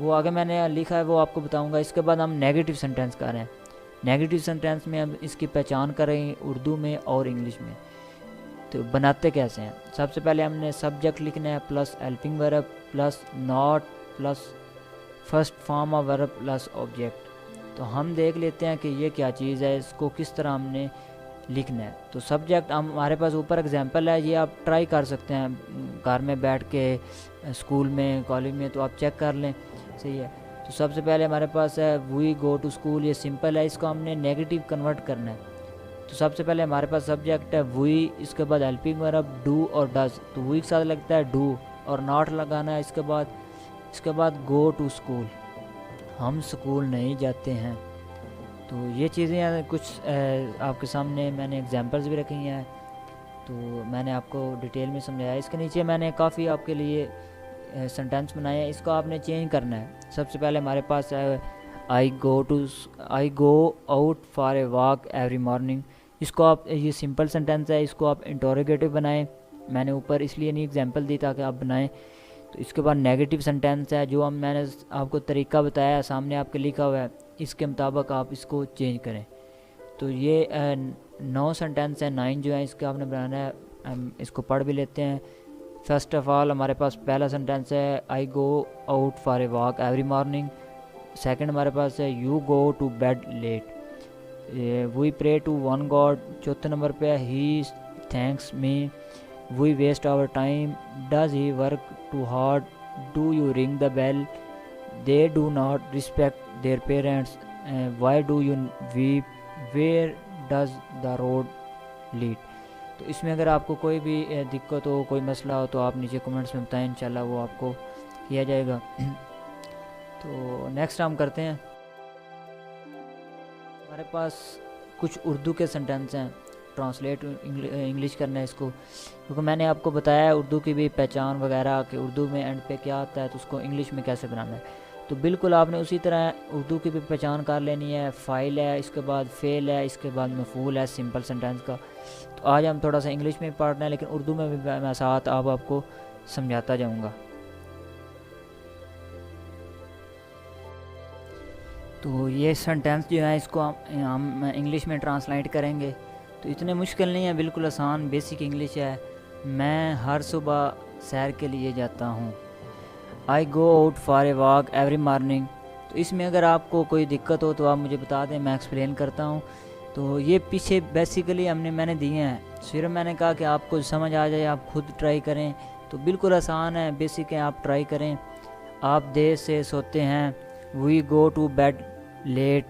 وہ آگے میں نے لکھا ہے وہ آپ کو بتاؤں گا۔ اس کے بعد ہم نیگیٹو سینٹینس کر رہے ہیں۔ نیگیٹو سینٹینس میں ہم اس کی پہچان کریں اردو میں اور انگلش میں۔ تو بناتے کیسے ہیں؟ سب سے پہلے ہم نے سبجیکٹ لکھنا ہے plus helping verb plus not plus first form of verb plus object. تو ہم دیکھ لیتے ہیں کہ یہ کیا چیز ہے، اس کو کس طرح ہم نے لکھنا ہے۔ تو سبجیکٹ ہمارے پاس اوپر اگزامپل ہے، یہ آپ ٹرائی کر سکتے ہیں گھر میں بیٹھ کے، اسکول میں، کالج میں، تو آپ چیک کر لیں، صحیح ہے۔ تو سب سے پہلے ہمارے پاس ہے وی گو ٹو اسکول، یہ سمپل ہے، اس کو ہم نے نیگیٹو کنورٹ کرنا ہے۔ تو سب سے پہلے ہمارے پاس سبجیکٹ ہے وی، اس کے بعد ہیلپنگ ورب ڈو اور ڈز، تو وی کے ساتھ لگتا ہے ڈو اور ناٹ لگانا ہے۔ اس کے بعد گو ٹو اسکول، ہم اسکول نہیں جاتے ہیں۔ تو یہ چیزیں کچھ آپ کے سامنے میں نے ایگزامپلز بھی رکھی ہیں، تو میں نے آپ کو ڈیٹیل میں سمجھایا۔ اس کے نیچے میں نے کافی آپ کے لیے سینٹینس بنائے ہیں، اس کو آپ نے چینج کرنا ہے۔ سب سے پہلے ہمارے پاس ہے I go out for a walk every morning, اس کو آپ، یہ سمپل سینٹینس ہے، اس کو آپ انٹروگیٹو بنائیں۔ میں نے اوپر اس لیے نہیں ایگزامپل دی تاکہ آپ بنائیں۔ تو اس کے بعد نیگیٹو سینٹینس ہے، جو میں نے آپ کو طریقہ بتایا ہے، سامنے آپ کے لکھا ہوا ہے، اس کے مطابق آپ اس کو چینج کریں۔ تو یہ 9 سینٹینس ہیں، 9 جو ہیں اس کا آپ نے بنانا ہے۔ ہم اس کو پڑھ بھی لیتے ہیں۔ فرسٹ آف آل ہمارے پاس پہلا سینٹینس ہے I go out for a walk every morning. Second ہمارے پاس ہے یو گو ٹو بیڈ لیٹ، وی پرے ٹو ون گاڈ۔ چوتھے نمبر پہ he thanks me, we waste our time, does he work too hard, do you ring the bell, they do not respect their parents, why do you weep, where does the road lead. تو اس میں اگر آپ کو کوئی بھی دقت ہو، کوئی مسئلہ ہو، تو آپ نیچے کمنٹس میں بتائیں، انشاءاللہ وہ آپ کو کیا جائے گا۔ تو نیکسٹ ہم کرتے ہیں، ہمارے پاس کچھ اردو کے سینٹینس ہیں، ٹرانسلیٹ انگلش کرنا ہے اس کو، کیونکہ میں نے آپ کو بتایا ہے اردو کی بھی پہچان وغیرہ کہ اردو میں اینڈ پہ کیا آتا ہے، تو اس کو انگلش میں کیسے بنانا ہے۔ تو بالکل آپ نے اسی طرح اردو کی بھی پہچان کر لینی ہے۔ فائل ہے، اس کے بعد فعل ہے، اس کے بعد مفعول ہے سمپل سینٹینس کا۔ تو آج ہم تھوڑا سا انگلش میں پڑھنا ہے، لیکن اردو میں بھی میں ساتھ آپ کو سمجھاتا جاؤں گا۔ تو یہ سینٹینس جو ہے اس کو ہم انگلش میں ٹرانسلیٹ کریں گے، تو اتنے مشکل نہیں ہے، بالکل آسان بیسک انگلش ہے۔ میں ہر صبح سیر کے لیے جاتا ہوں، I go out for a walk every morning. تو اس میں اگر آپ کو کوئی دقت ہو تو آپ مجھے بتا دیں، میں ایکسپلین کرتا ہوں۔ تو یہ پیچھے بیسیکلی میں نے دیے ہیں، صرف میں نے کہا کہ آپ کو سمجھ آ جائے، آپ خود ٹرائی کریں۔ تو بالکل آسان ہے، بیسک ہے، آپ ٹرائی کریں۔ آپ دیر سے سوتے ہیں، وی گو ٹو بیڈ لیٹ۔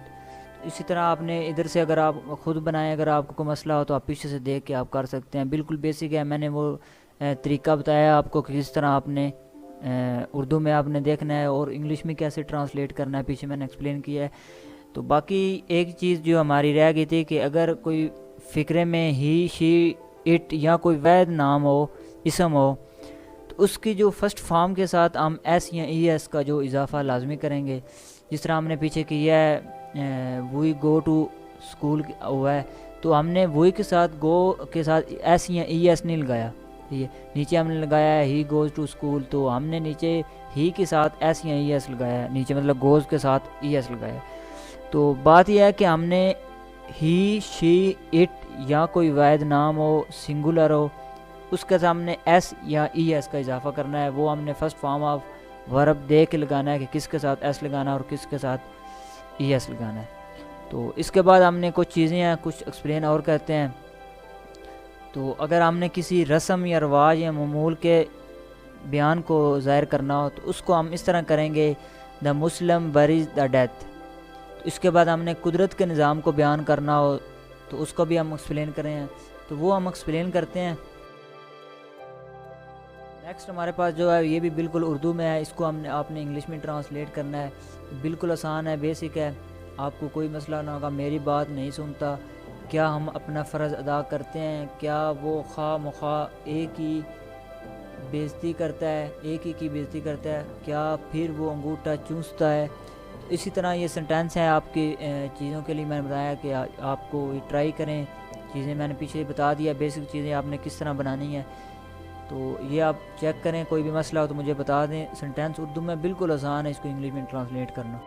اسی طرح آپ نے ادھر سے اگر آپ خود بنائیں، اگر آپ کو کوئی مسئلہ ہو تو آپ پیچھے سے دیکھ کے آپ کر سکتے ہیں، بالکل بیسک ہے۔ میں نے وہ طریقہ بتایا آپ کو کہ کس طرح آپ نے اردو میں آپ نے دیکھنا ہے اور انگلش میں کیسے ٹرانسلیٹ کرنا ہے، پیچھے میں نے ایکسپلین کیا ہے۔ تو باقی ایک چیز جو ہماری رہ گئی تھی کہ اگر کوئی فقرے میں ہی، شی، اٹ یا کوئی واحد نام ہو، اسم ہو، تو اس کی جو فرسٹ فارم کے ساتھ ہم ایس یا ای ایس کا جو اضافہ لازمی کریں گے۔ جس طرح ہم نے پیچھے کیا ہے وی گو ٹو اسکول ہوا ہے، تو ہم نے وہی کے ساتھ گو کے ساتھ ایس یا ای ایس نہیں لگایا، ٹھیک ہے۔ نیچے ہم نے لگایا ہے ہی گوز ٹو اسکول، تو ہم نے نیچے ہی کے ساتھ ایس یا ای ایس لگایا ہے، نیچے مطلب گوز کے ساتھ ای ایس لگایا ہے۔ تو بات یہ ہے کہ ہم نے ہی، شی، اٹ یا کوئی واحد نام ہو، سنگولر ہو، اس کے سامنے ایس یا ای ایس کا اضافہ کرنا ہے۔ وہ ہم نے فرسٹ فارم آف ورب دے کے لگانا ہے کہ کس کے ساتھ ایس لگانا ہے اور کس کے ساتھ ای ایس لگانا ہے۔ تو اس کے بعد ہم نے کچھ چیزیں ہیں، کچھ ایکسپلین اور کرتے ہیں۔ تو اگر ہم نے کسی رسم یا رواج یا معمول کے بیان کو ظاہر کرنا ہو تو اس کو ہم اس طرح کریں گے، دا مسلم بریز دا ڈیتھ۔ اس کے بعد ہم نے قدرت کے نظام کو بیان کرنا ہو تو اس کو بھی ہم ایکسپلین کریں ہیں، تو وہ ہم ایکسپلین کرتے ہیں۔ نیکسٹ ہمارے پاس جو ہے یہ بھی بالکل اردو میں ہے، اس کو آپ نے انگلش میں ٹرانسلیٹ کرنا ہے۔ بالکل آسان ہے، بیسک ہے، آپ کو کوئی مسئلہ نہ ہوگا۔ میری بات نہیں سنتا، کیا ہم اپنا فرض ادا کرتے ہیں؟ کیا وہ خواہ مخواہ ایک ہی بےعزتی کرتا ہے، ایک ہی کی بےعزتی کرتا ہے؟ کیا پھر وہ انگوٹھا چوستا ہے؟ اسی طرح یہ سینٹینس ہے آپ کی چیزوں کے لیے میں نے بتایا کہ آپ کو ٹرائی کریں، چیزیں میں نے پیچھے بتا دیا، بیسک چیزیں آپ نے کس طرح بنانی ہے۔ تو یہ آپ چیک کریں، کوئی بھی مسئلہ ہو تو مجھے بتا دیں. سینٹینس اردو میں بالکل آسان ہے اس کو انگلش میں ٹرانسلیٹ کرنا.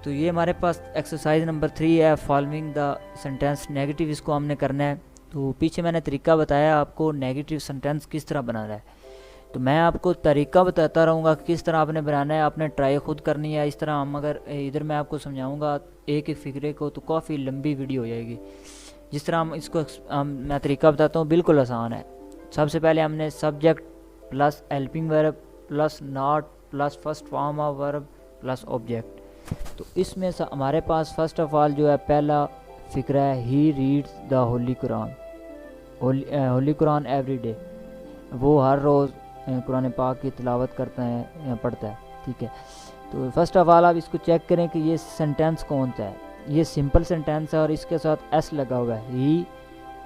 تو یہ ہمارے پاس ایکسرسائز نمبر 3 ہے، فالوئنگ دا سینٹینس نیگیٹو. اس کو ہم نے کرنا ہے. تو پیچھے میں نے طریقہ بتایا آپ کو نیگیٹو سینٹینس کس طرح بنانا ہے، تو میں آپ کو طریقہ بتاتا رہوں گا کہ کس طرح آپ نے بنانا ہے. آپ نے ٹرائی خود کرنی ہے. اس طرح ہم اگر ادھر میں آپ کو سمجھاؤں گا ایک ایک فکرے کو تو کافی لمبی ویڈیو ہو جائے گی. جس طرح ہم اس کو میں طریقہ بتاتا ہوں بالکل آسان ہے. سب سے پہلے ہم نے subject plus helping verb plus not plus first form of verb plus object. تو اس میں ہمارے پاس فرسٹ آف آل جو ہے پہلا فکرہ ہے ہی reads the holy Quran. Holi Quran every day, وہ ہر روز قرآن پاک کی تلاوت کرتا ہے یا پڑھتا ہے. ٹھیک ہے، تو فرسٹ آف آل آپ اس کو چیک کریں کہ یہ سینٹینس کون سا ہے. یہ سمپل سینٹینس ہے اور اس کے ساتھ ایس لگا ہوا ہے ہی،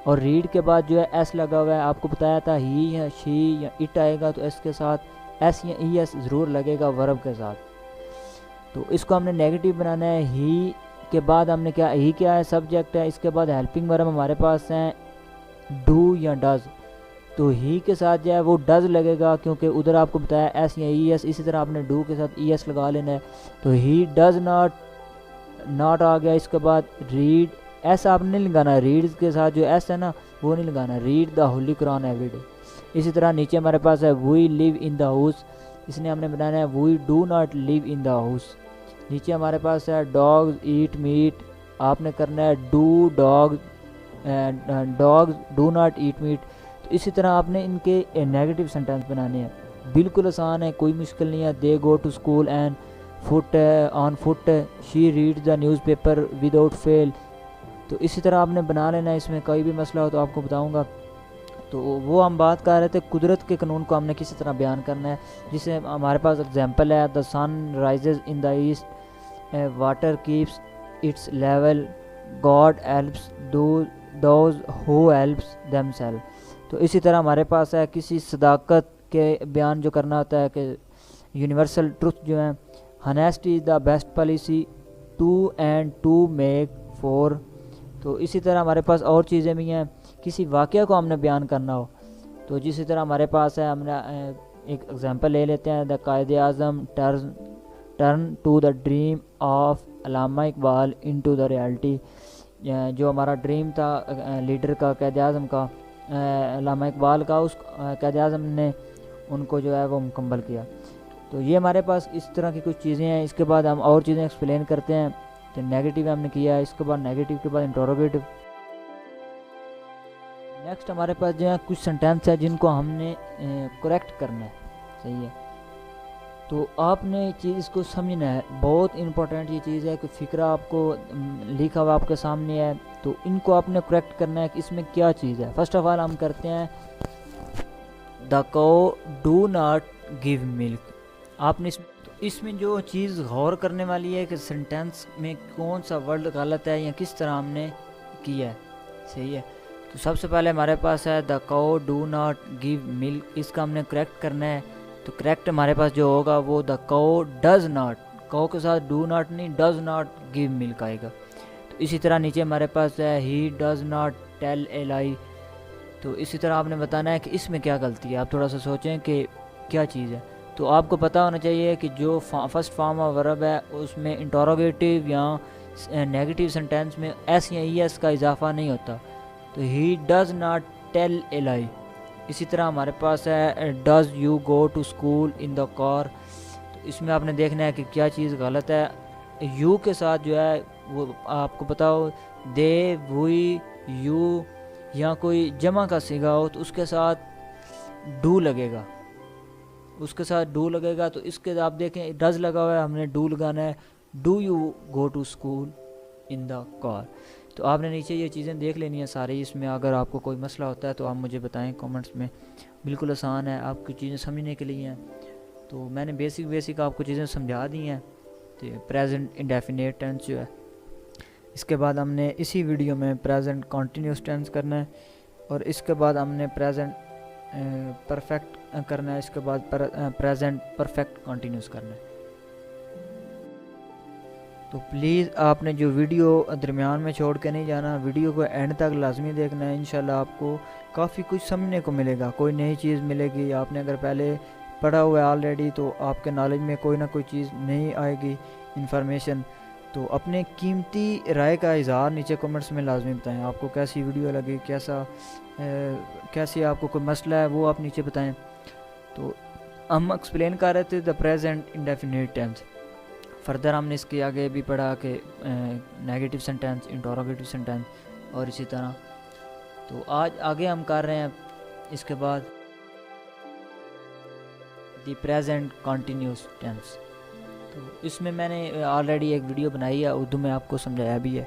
اور ریڈ کے بعد جو ہے ایس لگا ہوا ہے. آپ کو بتایا تھا ہی یا شی یا اٹ آئے گا تو اس کے ساتھ ایس یا ای ایس ضرور لگے گا ورب کے ساتھ. تو اس کو ہم نے نیگیٹو بنانا ہے. ہی کے بعد ہم نے کیا، ہی کیا ہے سبجیکٹ ہے. اس کے بعد ہیلپنگ ورب ہمارے پاس ہیں ڈو یا ڈز. تو ہی کے ساتھ جو ہے وہ ڈز لگے گا کیونکہ ادھر آپ کو بتایا ایس یا ای ایس. اسی طرح آپ نے ڈو کے ساتھ ای ایس لگا لینا ہے. تو ہی ڈز ناٹ آ گیا. اس کے بعد ریڈ ایس آپ نے نہیں لگانا، ریڈ کے ساتھ جو ایس ہے نا وہ نہیں لگانا. Read the holy Quran every day. اسی طرح نیچے ہمارے پاس ہے وی لیو ان دا ہاؤس. اس نے ہم نے بنانا ہے we do not live in the house. نیچے ہمارے پاس ہے ڈاگز ایٹ میٹ. آپ نے کرنا ہے dogs do not eat meat. تو اسی طرح آپ نے ان کے نیگیٹو سینٹینس بنانے ہیں. بالکل آسان ہے، کوئی مشکل نہیں ہے. They go to school and foot on foot. She read the newspaper without fail. تو اسی طرح آپ نے بنا لینا ہے. اس میں کوئی بھی مسئلہ ہو تو آپ کو بتاؤں گا. تو وہ ہم بات کر رہے تھے قدرت کے قانون کو ہم نے کسی طرح بیان کرنا ہے. جسے ہمارے پاس اگزامپل ہے the sun rises in the east, water keeps its level, God helps those who helps them self. تو اسی طرح ہمارے پاس ہے کسی صداقت کے بیان جو کرنا ہوتا ہے کہ یونیورسل ٹروتھ جو ہیں، honesty is the best policy, two and two make four. تو اسی طرح ہمارے پاس اور چیزیں بھی ہیں. کسی واقعہ کو ہم نے بیان کرنا ہو تو جسی طرح ہمارے پاس ہے، ہم نے ایک ایگزامپل لے لیتے ہیں. The Quaid Azam turn to the dream of Allama Iqbal into the reality. جو ہمارا ڈریم تھا لیڈر کا، قائد اعظم کا، علامہ اقبال کا، اس قائد اعظم نے ان کو جو ہے وہ مکمل کیا. تو یہ ہمارے پاس اس طرح کی کچھ چیزیں ہیں. اس کے بعد ہم اور چیزیں ایکسپلین کرتے ہیں. تو نیگیٹو ہم نے کیا ہے، اس کے بعد نیگیٹو کے بعد انٹروگیٹو. نیکسٹ ہمارے پاس جو ہے کچھ سینٹینس ہے جن کو ہم نے کریکٹ کرنا ہے. صحیح ہے، تو آپ نے چیز اس کو سمجھنا ہے. بہت امپورٹنٹ یہ چیز ہے کہ فکرہ آپ کو لکھا ہوا آپ کے سامنے ہے، تو ان کو آپ نے کریکٹ کرنا ہے کہ اس میں کیا چیز ہے. فرسٹ آف آل ہم کرتے ہیں دا کو ڈو ناٹ گیو ملک. آپ نے اس میں جو چیز غور کرنے والی ہے کہ سینٹینس میں کون سا ورڈ غلط ہے یا کس طرح ہم نے کیا ہے. صحیح ہے، تو سب سے پہلے ہمارے پاس ہے دا کو ڈو ناٹ گیو ملک. اس کا ہم نے کریکٹ کرنا ہے. تو کریکٹ ہمارے پاس جو ہوگا وہ دا کو ڈز ناٹ، کو کے ساتھ ڈو ناٹ نہیں، ڈز ناٹ گیو ملک آئے گا. تو اسی طرح نیچے ہمارے پاس ہے ہی ڈز ناٹ ٹیل اے لائی. تو اسی طرح آپ نے بتانا ہے کہ اس میں کیا غلطی ہے. آپ تھوڑا سا سوچیں کہ کیا چیز ہے. تو آپ کو پتہ ہونا چاہیے کہ جو فرسٹ فارم آف ورب ہے اس میں انٹروگیٹو یا نیگیٹو سینٹینس میں ایس یا ای ایس کا اضافہ نہیں ہوتا. تو he does not tell a lie. اسی طرح ہمارے پاس ہے does you go to school in the car. تو اس میں آپ نے دیکھنا ہے کہ کیا چیز غلط ہے. یو کے ساتھ جو ہے وہ آپ کو پتہ ہو دے وی یو یا کوئی جمع کا صیغہ ہو تو اس کے ساتھ ڈو لگے گا، اس کے ساتھ ڈو لگے گا. تو اس کے آپ دیکھیں ڈز لگا ہوا ہے، ہم نے ڈو لگانا ہے. Do you go to school in the car. تو آپ نے نیچے یہ چیزیں دیکھ لینی ہیں ساری. اس میں اگر آپ کو کوئی مسئلہ ہوتا ہے تو آپ مجھے بتائیں کامنٹس میں. بالکل آسان ہے آپ کی چیزیں سمجھنے کے لیے ہیں. تو میں نے بیسک آپ کو چیزیں سمجھا دی ہیں. تو پریزنٹ انڈیفینیٹ ٹینس جو ہے، اس کے بعد ہم نے اسی ویڈیو میں پریزنٹ کنٹینیوس ٹینس کرنا ہے، اور اس کے بعد ہم نے پریزنٹ پرفیکٹ کرنا ہے. اس کے بعد پریزنٹ پرفیکٹ کنٹینیوس کرنا ہے. تو پلیز آپ نے جو ویڈیو درمیان میں چھوڑ کے نہیں جانا، ویڈیو کو اینڈ تک لازمی دیکھنا ہے. انشاءاللہ آپ کو کافی کچھ سمجھنے کو ملے گا، کوئی نئی چیز ملے گی. آپ نے اگر پہلے پڑھا ہوا ہے آلریڈی تو آپ کے نالج میں کوئی نہ کوئی چیز نہیں آئے گی، انفارمیشن. تو اپنے قیمتی رائے کا اظہار نیچے کمنٹس میں لازمی بتائیں. آپ کو کیسی ویڈیو لگی، کیسی آپ کو کوئی مسئلہ ہے وہ آپ نیچے بتائیں. تو ہم ایکسپلین کر رہے تھے the present indefinite tense. Further ہم نے اس کے آگے بھی پڑھا کہ نیگیٹو سینٹینس، انٹروگیٹو سینٹینس اور اسی طرح. تو آج آگے ہم کر رہے ہیں اس کے بعد دی پریزنٹ کنٹینیوس ٹینس. تو اس میں نے آلریڈی ایک ویڈیو بنائی ہے، اردو میں آپ کو سمجھایا بھی ہے،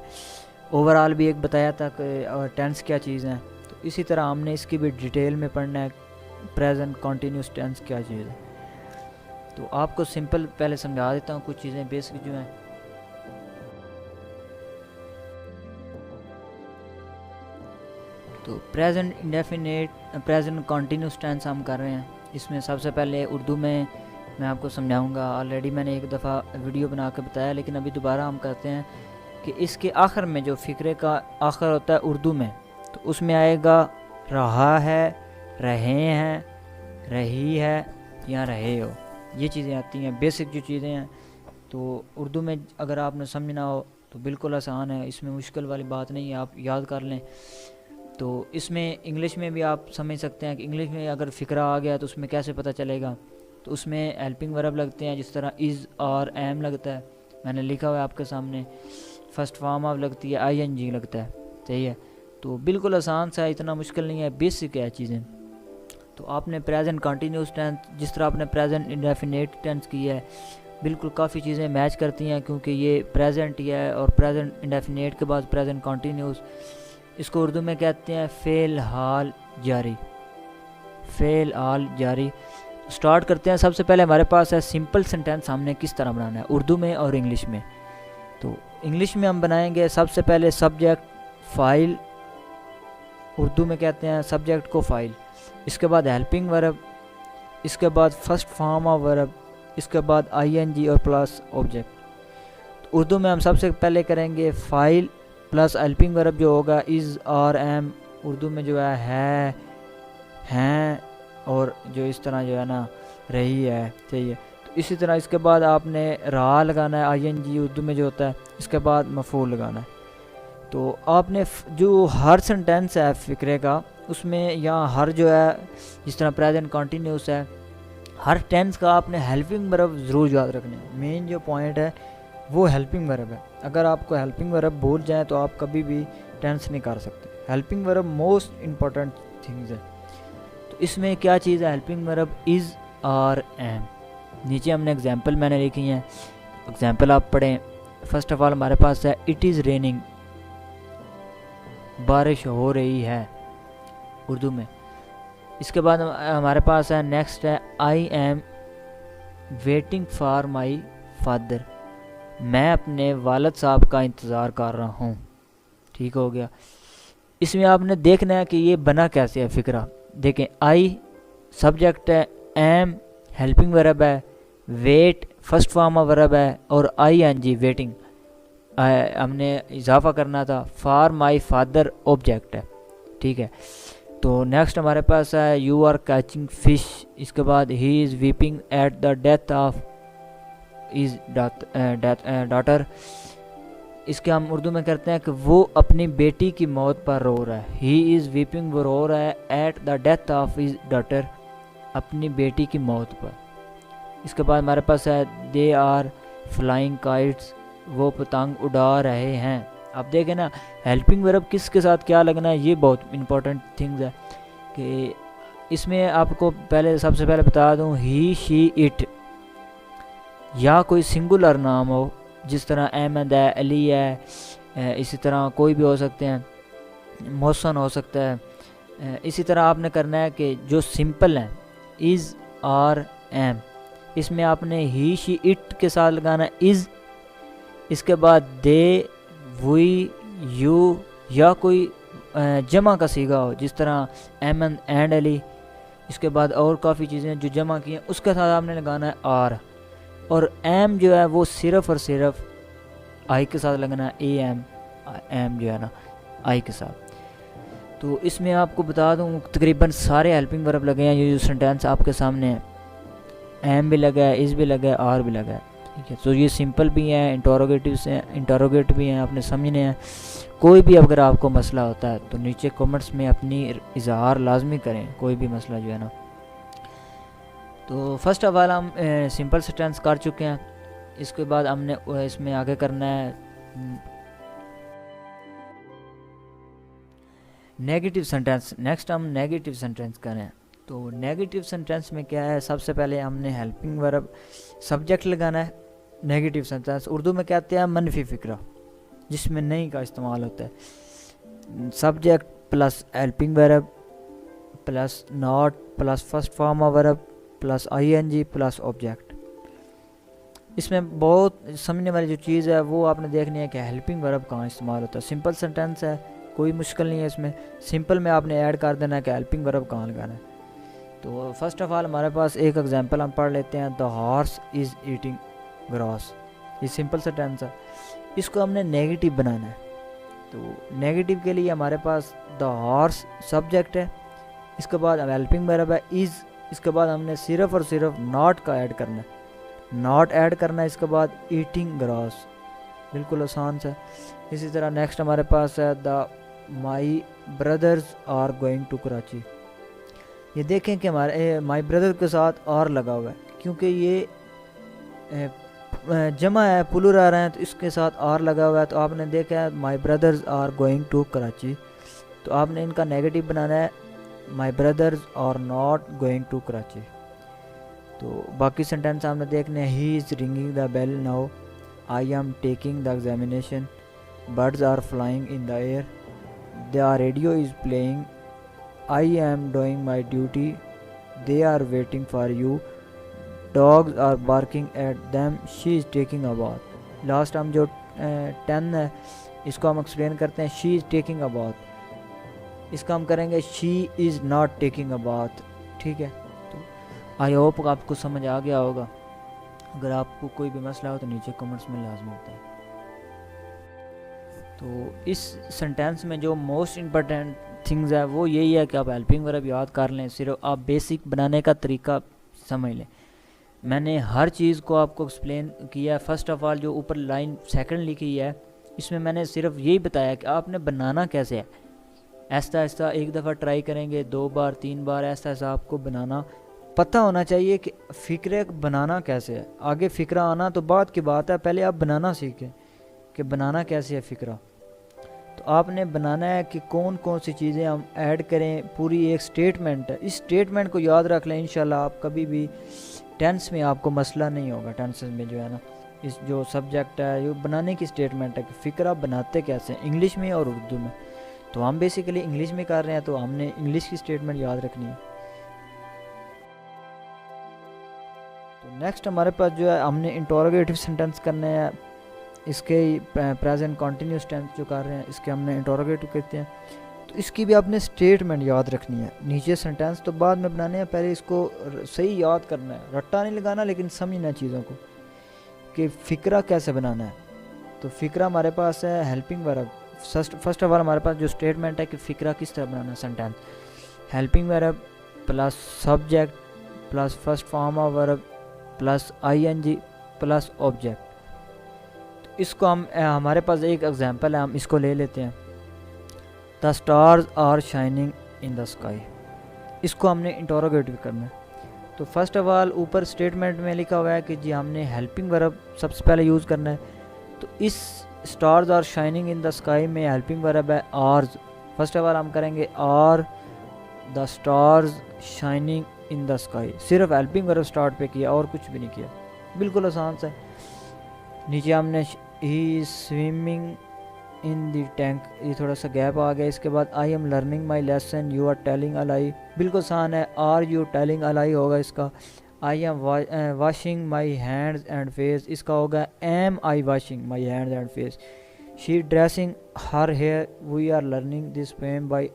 اوور آل بھی ایک بتایا تھا کہ ٹینس کیا چیز ہیں. تو اسی طرح ہم نے اس کی بھی ڈیٹیل میں پڑھنا ہے پریزنٹ کنٹینیوس ٹینس کیا چیز ہے. تو آپ کو سمپل پہلے سمجھا دیتا ہوں کچھ چیزیں بیسک جو ہیں. تو present indefinite present continuous tense ہم کر رہے ہیں. اس میں سب سے پہلے اردو میں آپ کو سمجھاؤں گا. آلریڈی میں نے ایک دفعہ ویڈیو بنا کے بتایا، لیکن ابھی دوبارہ ہم کرتے ہیں کہ اس کے آخر میں جو فقرے کا آخر ہوتا ہے اردو میں، تو اس میں آئے گا رہا ہے، رہے ہیں، رہی ہے یا رہے ہو. یہ چیزیں آتی ہیں، بیسک جو چیزیں ہیں. تو اردو میں اگر آپ نے سمجھنا ہو تو بالکل آسان ہے، اس میں مشکل والی بات نہیں ہے، آپ یاد کر لیں. تو اس میں انگلش میں بھی آپ سمجھ سکتے ہیں کہ انگلش میں اگر فقرہ آ گیا تو اس میں کیسے پتہ چلے گا. تو اس میں ہیلپنگ ورب لگتے ہیں، جس طرح از اور ایم لگتا ہے، میں نے لکھا ہوا ہے آپ کے سامنے. فرسٹ فارم آف لگتی ہے، آئی این جی لگتا ہے. صحیح ہے. تو بالکل آسان سا ہے، اتنا مشکل نہیں ہے، بیسک ہے چیزیں. تو آپ نے پریزنٹ کنٹینیوس ٹینس جس طرح آپ نے پریزنٹ انڈیفینیٹ ٹینس کی ہے، بالکل کافی چیزیں میچ کرتی ہیں، کیونکہ یہ پریزنٹ ہی ہے اور پریزنٹ انڈیفینیٹ کے بعد پریزنٹ کنٹینیوس. اس کو اردو میں کہتے ہیں فعل الحال جاری. فعل الحال جاری. سٹارٹ کرتے ہیں. سب سے پہلے ہمارے پاس ہے سمپل سینٹینس ہم نے کس طرح بنانا ہے اردو میں اور انگلش میں. تو انگلش میں ہم بنائیں گے سب سے پہلے سبجیکٹ فائل، اردو میں کہتے ہیں سبجیکٹ کو فائل. اس کے بعد ہیلپنگ ورب، اس کے بعد فرسٹ فارم آف ورب، اس کے بعد آئی این جی اور پلس آبجیکٹ. اردو میں ہم سب سے پہلے کریں گے فائل پلس ہیلپنگ ورب جو ہوگا از اور ایم. اردو میں جو ہے ہیں اور جو اس طرح جو ہے نا رہی ہے. صحیح ہے. تو اسی طرح اس کے بعد آپ نے را لگانا ہے، آئی این جی اردو میں جو ہوتا ہے. اس کے بعد مفعول لگانا ہے. تو آپ نے جو ہر سنٹینس ہے فقرے کا، اس میں یا ہر جو ہے جس طرح پریزنٹ کنٹینیوس ہے، ہر ٹینس کا آپ نے ہیلپنگ ورب ضرور یاد رکھنا ہے. مین جو پوائنٹ ہے وہ ہیلپنگ ورب ہے. اگر آپ کو ہیلپنگ ورب بھول جائیں تو آپ کبھی بھی ٹینس نہیں کر سکتے. ہیلپنگ ورب موسٹ امپورٹنٹ تھنگز ہے. تو اس میں کیا چیز ہے ہیلپنگ ورب؟ از اور ایم. نیچے ہم نے ایگزامپل میں نے لکھی ہیں، ایگزامپل آپ پڑھیں. فرسٹ آف آل ہمارے پاس ہے اٹ از ریننگ، بارش ہو رہی ہے اردو میں. اس کے بعد ہمارے پاس ہے نیکسٹ ہے I am waiting for my father, میں اپنے والد صاحب کا انتظار کر رہا ہوں. ٹھیک ہو گیا. اس میں آپ نے دیکھنا ہے کہ یہ بنا کیسے ہے فقرہ. دیکھیں، آئی سبجیکٹ ہے، ایم ہیلپنگ ورب ہے، ویٹ فرسٹ فارم آف ورب ہے اور آئی این جی ویٹنگ ہم نے اضافہ کرنا تھا. فار مائی فادر آبجیکٹ ہے. ٹھیک ہے. تو نیکسٹ ہمارے پاس ہے یو آر کیچنگ فش. اس کے بعد he is weeping at the death of his daughter. اس کے ہم اردو میں کرتے ہیں کہ وہ اپنی بیٹی کی موت پر رو رہا ہے. ہی از ویپنگ، وہ رو رہا ہے at the death of his daughter, اپنی بیٹی کی موت پر. اس کے بعد ہمارے پاس ہے دے آر فلائنگ کائٹس، وہ پتنگ اڑا رہے ہیں. آپ دیکھیں نا ہیلپنگ ورب کس کے ساتھ کیا لگنا ہے، یہ بہت امپورٹنٹ تھنگز ہے. کہ اس میں آپ کو سب سے پہلے بتا دوں، ہی شی اٹ یا کوئی سنگولر نام ہو، جس طرح احمد ہے، علی ہے، اسی طرح کوئی بھی ہو سکتے ہیں، محسن ہو سکتا ہے. اسی طرح آپ نے کرنا ہے کہ جو سمپل ہیں از اور ایم، اس میں آپ نے ہی شی اٹ کے ساتھ لگانا ہے از. اس کے بعد دے، وی، یو یا کوئی جمع کا صیغہ ہو، جس طرح احمد اینڈ علی. اس کے بعد اور کافی چیزیں جو جمع کی ہیں اس کے ساتھ آپ نے لگانا ہے آر. اور ایم جو ہے وہ صرف اور صرف آئی کے ساتھ لگنا ہے، اے ایم، ایم جو ہے نا آئی کے ساتھ. تو اس میں آپ کو بتا دوں تقریباً سارے ہیلپنگ ورب لگے ہیں. یہ جو سنٹینس آپ کے سامنے ہے, ایم بھی لگا ہے, از بھی لگا ہے, آر بھی لگا ہے, ٹھیک ہے. تو یہ سمپل بھی ہیں, انٹروگیٹ بھی ہیں, آپ نے سمجھنے ہیں. کوئی بھی اگر آپ کو مسئلہ ہوتا ہے تو نیچے کمنٹس میں اپنی اظہار لازمی کریں, کوئی بھی مسئلہ جو ہے نا. تو فرسٹ آف آل ہم سمپل سینٹینس کر چکے ہیں. اس کے بعد ہم نے اس میں آگے کرنا ہے نیگیٹو سینٹینس. نیکسٹ ہم نیگیٹو سینٹینس کریں. تو نیگیٹو سینٹینس میں کیا ہے, سب سے پہلے ہم نے ہیلپنگ ورب سبجیکٹ لگانا ہے. نیگیٹو سینٹینس اردو میں کہتے ہیں منفی فکرہ, جس میں نہیں کا استعمال ہوتا ہے. Subject plus helping verb plus not plus first form of verb plus I N G plus object. اس میں بہت سمجھنے والی جو چیز ہے وہ آپ نے دیکھنی ہے کہ ہیلپنگ ورب کہاں استعمال ہوتا ہے. سمپل سینٹینس ہے, کوئی مشکل نہیں ہے اس میں. سمپل میں آپ نے ایڈ کر دینا ہے کہ ہیلپنگ ورب کہاں لگانا ہے. تو فرسٹ آف آل ہمارے پاس ایک ایگزامپل ہم پڑھ لیتے ہیں. The horse is eating grass. یہ سمپل سینٹینس ہے, اس کو ہم نے نیگیٹو بنانا ہے. تو نیگیٹو کے لیے ہمارے پاس دا ہارس سبجیکٹ ہے, اس کے بعد ہیلپنگ ورب ہے از, اس کے بعد ہم نے صرف اور صرف ناٹ کا ایڈ کرنا ہے, ناٹ ایڈ کرنا ہے. اس کے بعد ایٹنگ گراس, بالکل آسان سا. اسی طرح نیکسٹ ہمارے پاس ہے the my brothers are going to Karachi. یہ دیکھیں کہ ہمارے مائی بردر کے ساتھ آر لگا ہوا ہے, کیونکہ یہ جمع ہے, پلور آ رہے ہیں, تو اس کے ساتھ آر لگا ہوا ہے. تو آپ نے دیکھا ہے my brothers are going to Karachi, تو آپ نے ان کا نیگیٹو بنانا ہے my brothers are not going to Karachi. تو باقی سینٹینس ہم نے دیکھنے ہیں. He is ringing the bell now, I am taking the examination, birds are flying in the air, the radio is playing, I am doing my duty, they are waiting for you, dogs are barking at them, she is taking a bath. Last ہم جو 10 ہے اس کو ہم explain کرتے ہیں. شی is taking a bath, اس کا ہم کریں گے she is not taking a bath, ٹھیک ہے. تو آئی ہوپ آپ کو سمجھ آ گیا ہوگا. اگر آپ کو کوئی بھی مسئلہ ہو تو نیچے کمنٹس میں لازمی ہوتا ہے. تو اس سینٹینس میں جو موسٹ امپورٹنٹ تھنگز ہے وہ یہی ہے کہ آپ ہیلپنگ ورب یاد کر لیں, صرف آپ بیسک بنانے کا طریقہ سمجھ لیں. میں نے ہر چیز کو آپ کو ایکسپلین کیا ہے. فرسٹ آف آل جو اوپر لائن سیکنڈ لکھی ہے اس میں نے صرف یہی بتایا کہ آپ نے بنانا کیسے ہے. ایسا ایسا ایک دفعہ ٹرائی کریں گے, 2 بار 3 بار, ایسا ایسا آپ کو بنانا پتہ ہونا چاہیے کہ فکرے بنانا کیسے ہے. آگے فکرہ آنا تو بعد کی بات ہے, پہلے آپ بنانا سیکھیں کہ بنانا کیسے ہے فکرہ. تو آپ نے بنانا ہے کہ کون کون سی چیزیں ہم ایڈ کریں. پوری ایک سٹیٹمنٹ ہے, اس سٹیٹمنٹ کو یاد رکھ لیں. انشاءاللہ آپ کبھی بھی ٹینس میں آپ کو مسئلہ نہیں ہوگا. ٹینسز میں جو ہے نا, اس جو سبجیکٹ ہے یہ بنانے کی سٹیٹمنٹ ہے کہ فکرہ بناتے کیسے ہیں, انگلش میں اور اردو میں. تو ہم بیسیکلی انگلش میں کر رہے ہیں تو ہم نے انگلش کی سٹیٹمنٹ یاد رکھنی ہے. تو نیکسٹ ہمارے پاس جو ہے ہم نے انٹروگیٹو سینٹینس کرنے ہیں. اس کے پریزنٹ کنٹینیوس ٹینس جو کر رہے ہیں اس کے ہم نے انٹروگیٹو کہتے ہیں. تو اس کی بھی آپ نے سٹیٹمنٹ یاد رکھنی ہے. نیچے سینٹینس تو بعد میں بنانے ہیں, پہلے اس کو صحیح یاد کرنا ہے. رٹا نہیں لگانا لیکن سمجھنا چیزوں کو کہ فکرہ کیسے بنانا ہے. تو فکرہ ہمارے پاس ہے ہیلپنگ ورب. فرسٹ آف آل ہمارے پاس جو سٹیٹمنٹ ہے کہ فکرہ کس طرح بنانا ہے sentence, helping verb plus subject plus first form of verb plus I N G plus object. اس کو ہم ہمارے پاس ایک ایگزامپل ہے, ہم اس کو لے لیتے ہیں. The stars are shining in the sky. اس کو ہم نے انٹروگیٹو کرنا ہے. تو فرسٹ آف آل اوپر اسٹیٹمنٹ میں لکھا ہوا ہے کہ جی ہم نے ہیلپنگ ورب سب سے پہلے یوز کرنا ہے. تو اس stars are shining in the sky میں ہیلپنگ ورب ہے آرز. فرسٹ آف آل ہم کریں گے are the stars shining in the sky. صرف ہیلپنگ ورب اسٹارٹ پہ کیا اور کچھ بھی نہیں کیا, بالکل آسان سا. نیچے ہم نے ہی سوئمنگ ان دی ٹینک, یہ تھوڑا سا گیپ آ گیا. اس کے بعد I am learning my lesson, you are telling a lie, بالکل آسان ہے. آر یو ٹیلنگ اے لائی ہوگا اس کا. I am washing my hands and face, اس کا ہوگا am I washing my hands and face. She dressing her hair, we are learning this poem by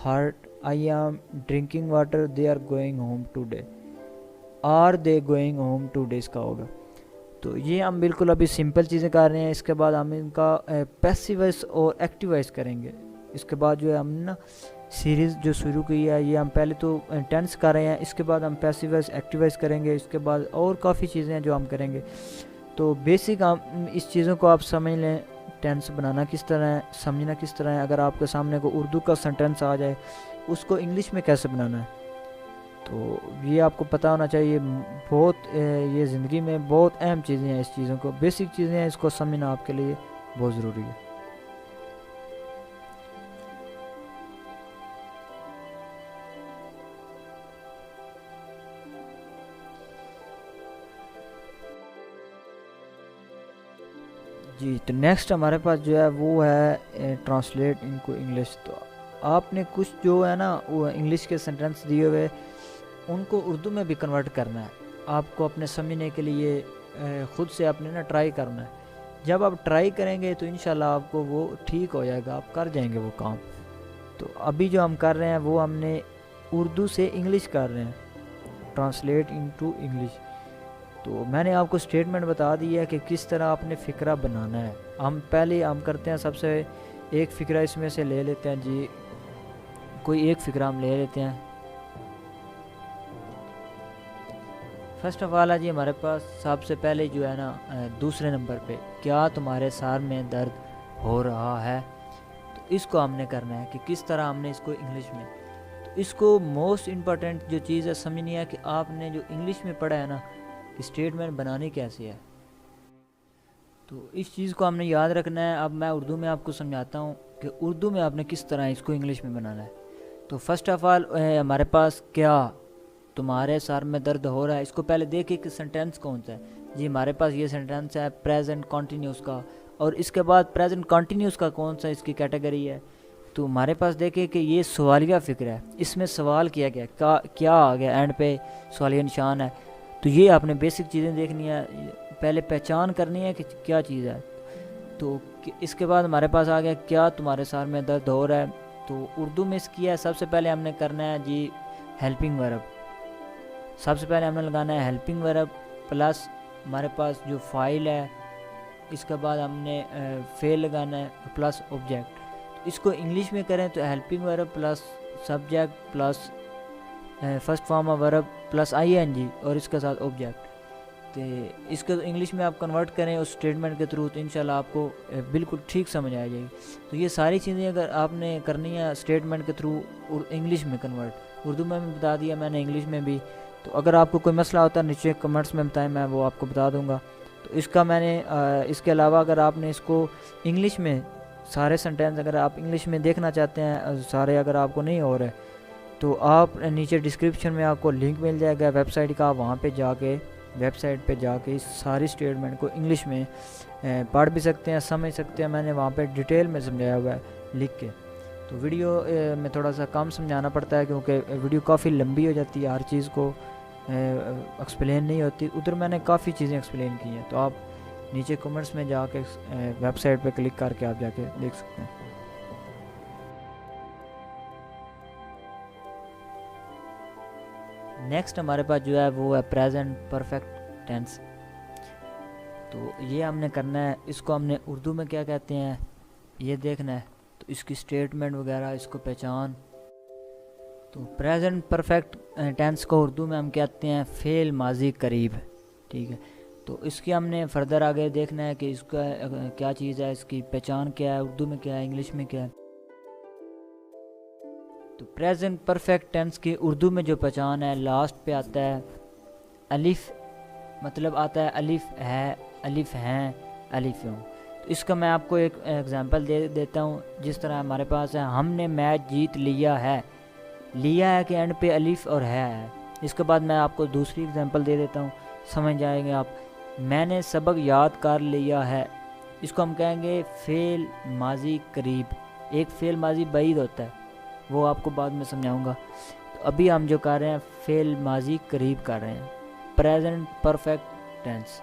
heart. I am drinking water, they are going home today, are they going home today اس کا ہوگا. تو یہ ہم بالکل ابھی simple چیزیں کر رہے ہیں. اس کے بعد ہم ان کا پیسیو وائس اور ایکٹیو وائس کریں گے. اس کے بعد جو ہے ہم نے نا سیریز جو شروع کی ہے یہ ہم پہلے تو ٹینس کر رہے ہیں، اس کے بعد ہم پیسو وائز ایکٹیو وائز کریں گے، اس کے بعد اور کافی چیزیں ہیں جو ہم کریں گے. تو بیسک ہم اس چیزوں کو آپ سمجھ لیں، ٹینس بنانا کس طرح ہے، سمجھنا کس طرح ہے. اگر آپ کے سامنے کو اردو کا سینٹینس آ جائے اس کو انگلش میں کیسے بنانا ہے، تو یہ آپ کو پتہ ہونا چاہیے. بہت یہ زندگی میں بہت اہم چیزیں ہیں، اس چیزوں کو بیسک چیزیں ہیں، اس کو سمجھنا آپ کے لیے بہت ضروری ہے. جی تو نیکسٹ ہمارے پاس جو ہے وہ ہے ٹرانسلیٹ ان کو انگلش. تو آپ نے کچھ جو ہے نا وہ انگلش کے سینٹینس دیے ہوئے ان کو اردو میں بھی کنورٹ کرنا ہے. آپ کو اپنے سمجھنے کے لیے خود سے اپنے نا ٹرائی کرنا ہے. جب آپ ٹرائی کریں گے تو انشاءاللہ آپ کو وہ ٹھیک ہو جائے گا، آپ کر جائیں گے وہ کام. تو ابھی جو ہم کر رہے ہیں وہ ہم نے اردو سے انگلش کر رہے ہیں، ٹرانسلیٹ انٹو انگلش. تو میں نے آپ کو سٹیٹمنٹ بتا دی ہے کہ کس طرح آپ نے فقرہ بنانا ہے. ہم پہلے ہم کرتے ہیں سب سے ایک فقرہ اس میں سے لے لیتے ہیں. جی کوئی ایک فقرہ ہم لے لیتے ہیں. فرسٹ آف آل ہے جی ہمارے پاس سب سے پہلے جو ہے نا دوسرے نمبر پہ، کیا تمہارے سر میں درد ہو رہا ہے. تو اس کو ہم نے کرنا ہے کہ کس طرح ہم نے اس کو انگلش میں. تو اس کو موسٹ امپورٹنٹ جو چیز ہے سمجھنی ہے کہ آپ نے جو انگلش میں پڑھا ہے نا کہ اسٹیٹمنٹ بنانی کیسے ہے. تو اس چیز کو ہم نے یاد رکھنا ہے. اب میں اردو میں آپ کو سمجھاتا ہوں کہ اردو میں آپ نے کس طرح اس کو انگلش میں بنانا ہے. تو فرسٹ آف آل ہمارے پاس کیا تمہارے سر میں درد ہو رہا ہے، اس کو پہلے دیکھیں کہ سینٹینس کون سا ہے. جی ہمارے پاس یہ سینٹینس ہے پریزنٹ کنٹینیوس کا، اور اس کے بعد پریزنٹ کنٹینیوس کا کون سا اس کی کیٹیگری ہے. تو ہمارے پاس دیکھیں کہ یہ سوالیہ فکر ہے، اس میں سوال کیا گیا، کیا آ گیا اینڈ پہ سوالیہ نشان ہے. تو یہ آپ نے بیسک چیزیں دیکھنی ہے، پہلے پہچان کرنی ہے کہ کیا چیز ہے. تو اس کے بعد ہمارے پاس آ گیا کیا تمہارے سر میں درد ہو رہا ہے. تو اردو میں اس کی ہے سب سے پہلے ہم نے کرنا ہے جی ہیلپنگ ورب. سب سے پہلے ہم نے لگانا ہے ہیلپنگ ورب پلس ہمارے پاس جو فائل ہے. اس کے بعد ہم نے فعل لگانا ہے پلس آبجیکٹ. اس کو انگلش میں کریں تو helping verb plus subject plus first form of verb plus I N G اور اس کے ساتھ آبجیکٹ. تو اس کو انگلش میں آپ کنورٹ کریں اس اسٹیٹمنٹ کے تھرو تو انشاءاللہ آپ کو بالکل ٹھیک سمجھ آ جائے گی. تو یہ ساری چیزیں اگر آپ نے کرنی ہے اسٹیٹمنٹ کے تھرو انگلش میں کنورٹ، اردو میں بھی بتا دیا میں نے، انگلش میں بھی. تو اگر آپ کو کوئی مسئلہ ہوتا ہے نیچے کمنٹس میں بتائیں، میں وہ آپ کو بتا دوں گا. تو اس کا میں نے اس کے علاوہ اگر آپ نے اس کو انگلش میں سارے سینٹینس اگر آپ انگلش میں دیکھنا چاہتے ہیں سارے، اگر آپ کو نہیں ہو رہے تو آپ نیچے ڈسکرپشن میں آپ کو لنک مل جائے گا ویب سائٹ کا. وہاں پہ جا کے ویب سائٹ پہ جا کے اس ساری اسٹیٹمنٹ کو انگلش میں پڑھ بھی سکتے ہیں، سمجھ سکتے ہیں. میں نے وہاں پہ ڈیٹیل میں سمجھایا ہوا ہے لکھ کے. تو ویڈیو میں تھوڑا سا کم سمجھانا پڑتا ہے کیونکہ ویڈیو کافی لمبی ہو جاتی ہے، ہر چیز کو ایکسپلین نہیں ہوتی. ادھر میں نے کافی چیزیں ایکسپلین کی ہیں، تو آپ نیچے کمنٹس میں جا کے ویب سائٹ پہ کلک کر کے آپ جا کے دیکھ سکتے ہیں. نیکسٹ ہمارے پاس جو ہے وہ ہے پریزنٹ پرفیکٹ ٹینس. تو یہ ہم نے کرنا ہے. اس کو ہم نے اردو میں کیا کہتے ہیں یہ دیکھنا ہے. تو اس کی اسٹیٹمنٹ وغیرہ اس کو پہچان. تو پریزنٹ پرفیکٹ ٹینس کو اردو میں ہم کہتے ہیں فعل ماضی قریب، ٹھیک ہے. تو اس کی ہم نے فردر آگے دیکھنا ہے کہ اس کا کیا چیز ہے، اس کی پہچان کیا ہے، اردو میں کیا ہے، انگلش میں کیا ہے. تو پریزنٹ پرفیکٹ ٹینس کی اردو میں جو پہچان ہے لاسٹ پہ آتا ہے الف، مطلب آتا ہے الف ہے، الف ہیں، الف ہوں. تو اس کا میں آپ کو ایک ایگزامپل دے دیتا ہوں. جس طرح ہمارے پاس ہے ہم نے میچ جیت لیا ہے، لیا ہے کہ اینڈ پہ الف اور ہے. اس کے بعد میں آپ کو دوسری ایگزامپل دے دیتا ہوں، سمجھ جائیں گے آپ. میں نے سبق یاد کر لیا ہے، اس کو ہم کہیں گے فعل ماضی قریب. ایک فعل ماضی بعید ہوتا ہے، وہ آپ کو بعد میں سمجھاؤں گا. تو ابھی ہم جو کر رہے ہیں فعل ماضی قریب کر رہے ہیں، پریزنٹ پرفیکٹ ٹینس.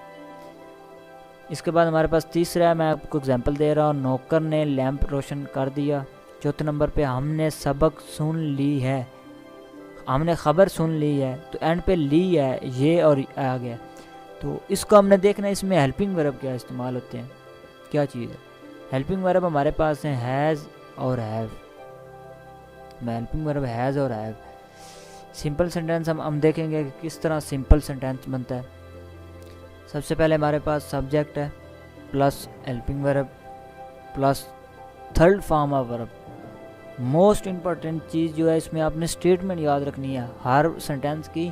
اس کے بعد ہمارے پاس تیسرا ہے، میں آپ کو اگزامپل دے رہا ہوں. نوکر نے لیمپ روشن کر دیا. چوتھے نمبر پہ ہم نے سبق سن لی ہے، ہم نے خبر سن لی ہے. تو اینڈ پہ لی ہے، یہ اور آ گیا. تو اس کو ہم نے دیکھنا ہے اس میں ہیلپنگ ورب کیا استعمال ہوتے ہیں، کیا چیز ہے. ہیلپنگ ورب ہمارے پاس ہیں ہیز اور ہیو، میں ہیلپنگ ورب ہیز اور ہیو. سمپل سینٹینس ہم دیکھیں گے کہ کس طرح سمپل سینٹینس بنتا ہے. سب سے پہلے ہمارے پاس سبجیکٹ ہے plus helping verb plus third form of ورب. موسٹ امپورٹنٹ چیز جو ہے اس میں آپ نے اسٹیٹمنٹ یاد رکھنی ہے ہر سینٹینس کی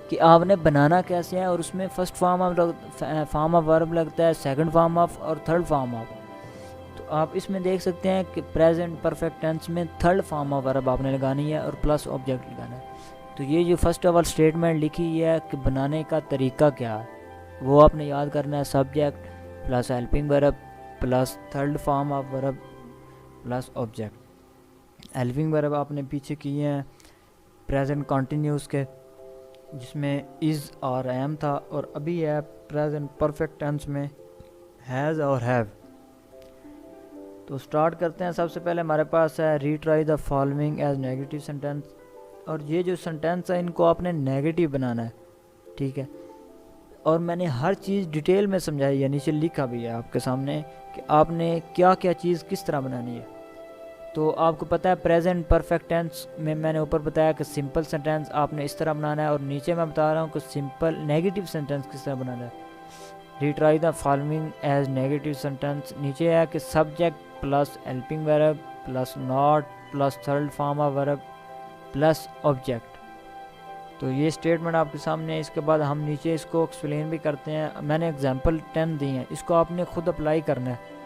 کہ آپ نے بنانا کیسے ہے، اور اس میں فرسٹ فارم آف ورب لگتا ہے، سیکنڈ فارم آف اور تھرڈ فارم آف. تو آپ اس میں دیکھ سکتے ہیں کہ پریزنٹ پرفیکٹ ٹینس میں تھرڈ فارم آف ورب آپ نے لگانی ہے اور پلس آبجیکٹ لگانا ہے. تو یہ جو فرسٹ آف آل اسٹیٹمنٹ لکھی ہے کہ بنانے کا طریقہ کیا ہے وہ آپ نے یاد کرنا ہے. Subject plus helping verb plus third form of verb plus object. Helping ورب آپ نے پیچھے کیے ہیں پریزنٹ کنٹینیوس کے، جس میں از اور ایم تھا، اور ابھی ہے پریزنٹ پرفیکٹ ٹینس میں ہیز اور ہیو. تو سٹارٹ کرتے ہیں. سب سے پہلے ہمارے پاس ہے rewrite the following as negative sentence. اور یہ جو سینٹینس ہے ان کو آپ نے نیگیٹو بنانا ہے، ٹھیک ہے. اور میں نے ہر چیز ڈیٹیل میں سمجھائی ہے، نیچے لکھا بھی ہے آپ کے سامنے کہ آپ نے کیا کیا چیز کس طرح بنانی ہے. تو آپ کو پتہ ہے پریزنٹ پرفیکٹ ٹینس میں نے اوپر بتایا کہ سمپل سینٹینس آپ نے اس طرح بنانا ہے، اور نیچے میں بتا رہا ہوں کہ سمپل نیگیٹو سینٹینس کس طرح بنانا ہے. Rewrite the following as negative sentence. نیچے ہے کہ subject plus helping verb plus not plus third form of verb plus object. تو یہ اسٹیٹمنٹ آپ کے سامنے ہے. اس کے بعد ہم نیچے اس کو ایکسپلین بھی کرتے ہیں. میں نے ایگزامپل 10 دی ہیں، اس کو آپ نے خود اپلائی کرنا ہے.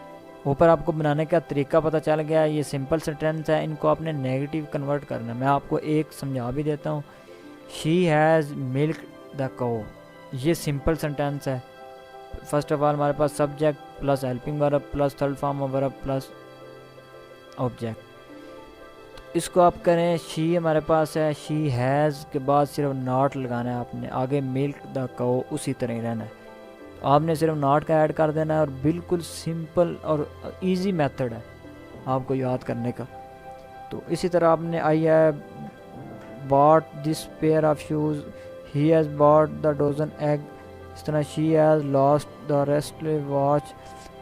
اوپر آپ کو بنانے کا طریقہ پتہ چل گیا. یہ سمپل سینٹینس ہے، ان کو آپ نے نیگیٹو کنورٹ کرنا ہے. میں آپ کو ایک سمجھا بھی دیتا ہوں. شی ہیز ملک دا کو، یہ سمپل سینٹینس ہے. فرسٹ آف آل ہمارے پاس subject plus helping verb plus third form of verb plus object. اس کو آپ کریں. شی ہمارے پاس ہے، شی ہیز کے بعد صرف ناٹ لگانا ہے آپ نے، آگے ملک دا کو اسی طرح ہی رہنا ہے. آپ نے صرف ناٹ کا ایڈ کر دینا ہے، اور بالکل سمپل اور ایزی میتھڈ ہے آپ کو یاد کرنے کا. تو اسی طرح آپ نے آئی ہے bought this pair of shoes, he has bought the dozen egg. اس طرح she has lost the wrist watch,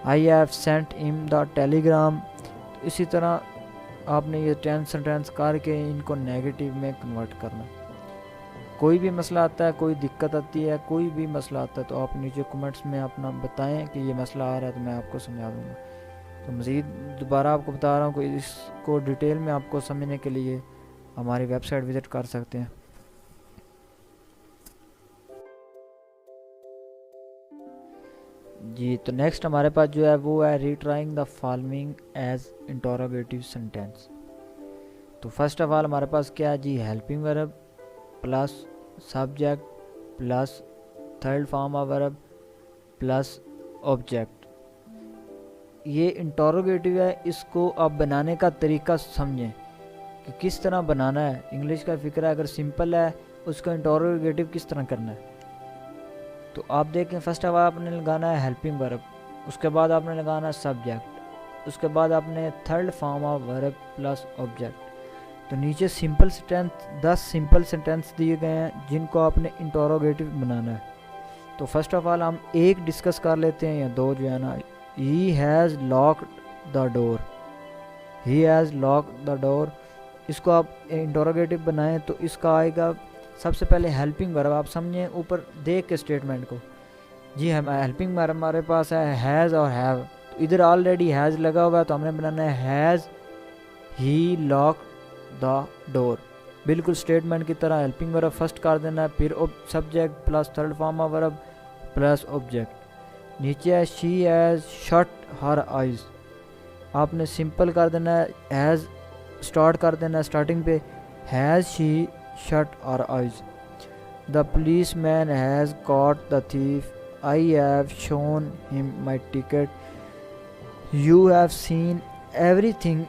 I have sent him the tele gram. اسی طرح آپ نے یہ 10 سینٹینس کر کے ان کو نیگیٹو میں کنورٹ کرنا. کوئی بھی مسئلہ آتا ہے، کوئی دقت آتی ہے، کوئی بھی مسئلہ آتا ہے تو آپ نیچے کمنٹس میں اپنا بتائیں کہ یہ مسئلہ آ رہا ہے تو میں آپ کو سمجھا دوں گا. تو مزید دوبارہ آپ کو بتا رہا ہوں کہ اس کو ڈیٹیل میں آپ کو سمجھنے کے لیے ہماری ویب سائٹ وزٹ کر سکتے ہیں. جی تو نیکسٹ ہمارے پاس جو ہے وہ ہے rewriting the following as interrogative sentence. تو فرسٹ آف آل ہمارے پاس کیا ہے جی، helping verb plus subject plus third form of verb plus object. یہ انٹروگیٹو ہے، اس کو آپ بنانے کا طریقہ سمجھیں کہ کس طرح بنانا ہے. انگلش کا فکر ہے، اگر سمپل ہے اس کا انٹروگیٹو کس طرح کرنا ہے. تو آپ دیکھیں فرسٹ آف آل آپ نے لگانا ہے ہیلپنگ ورب، اس کے بعد آپ نے لگانا ہے سبجیکٹ، اس کے بعد آپ نے third form of verb plus object. تو نیچے سمپل سینٹینس 10 سمپل سینٹینس دیے گئے ہیں جن کو آپ نے انٹروگیٹو بنانا ہے. تو فرسٹ آف آل ہم ایک ڈسکس کر لیتے ہیں یا دو جو ہے نا. He has locked the door, he has locked the door. اس کو آپ انٹروگیٹو بنائیں تو اس کا آئے گا سب سے پہلے ہیلپنگ ورب. آپ سمجھیں اوپر دیکھ کے اسٹیٹمنٹ کو. جی ہیلپنگ ورب ہمارے پاس ہے ہیز اور ہیو. تو ادھر آلریڈی ہیز لگا ہوا ہے تو ہم نے بنانا ہے ہیز ہی لاکڈ دا ڈور. بالکل اسٹیٹمنٹ کی طرح ہیلپنگ ورب فرسٹ کر دینا ہے، پھر subject plus third form of verb plus object. نیچے ہے she has shut her eyes. آپ نے سمپل کر دینا ہے، ہیز اسٹارٹ کر دینا ہے اسٹارٹنگ پہ، has she shut her eyes. The policeman has caught the thief, I have shown him my ticket. You have seen everything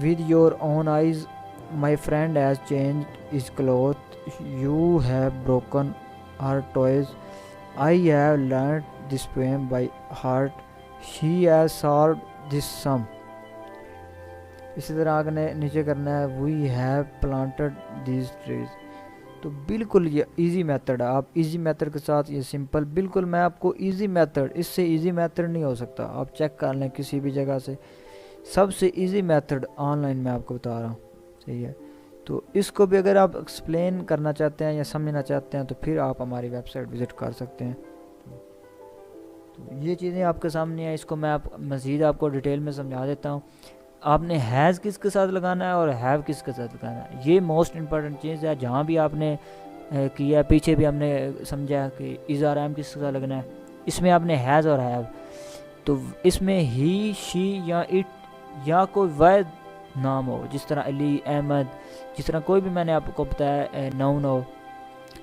with your own eyes, my friend has changed his clothes, you have broken her toys, I have learnt this poem by heart, she has solved this sum. اسی طرح آگے نیچے کرنا ہے we have planted these trees. تو بالکل یہ easy method ہے. آپ ایزی میتھڈ کے ساتھ یہ سمپل، بالکل میں آپ کو ایزی میتھڈ، اس سے ایزی میتھڈ نہیں ہو سکتا. آپ چیک کر لیں کسی بھی جگہ سے. سب سے ایزی میتھڈ آن لائن میں آپ کو بتا رہا ہوں، صحیح ہے؟ تو اس کو بھی اگر آپ ایکسپلین کرنا چاہتے ہیں یا سمجھنا چاہتے ہیں تو پھر آپ ہماری ویب سائٹ وزٹ کر سکتے ہیں۔ تو یہ چیزیں آپ کے سامنے ہیں، اس کو میں مزید آپ کو ڈیٹیل میں سمجھا دیتا ہوں۔ آپ نے ہیز کس کے ساتھ لگانا ہے اور ہیو کس کے ساتھ لگانا ہے، یہ موسٹ امپورٹنٹ چیز ہے۔ جہاں بھی آپ نے کیا، پیچھے بھی ہم نے سمجھا کہ از اور ایم کس کے ساتھ لگنا ہے، اس میں آپ نے ہیز اور ہیو، تو اس میں ہی، شی یا اٹ یا کوئی واحد نام ہو، جس طرح علی، احمد، جس طرح کوئی بھی میں نے آپ کو بتایا ناؤن ہو،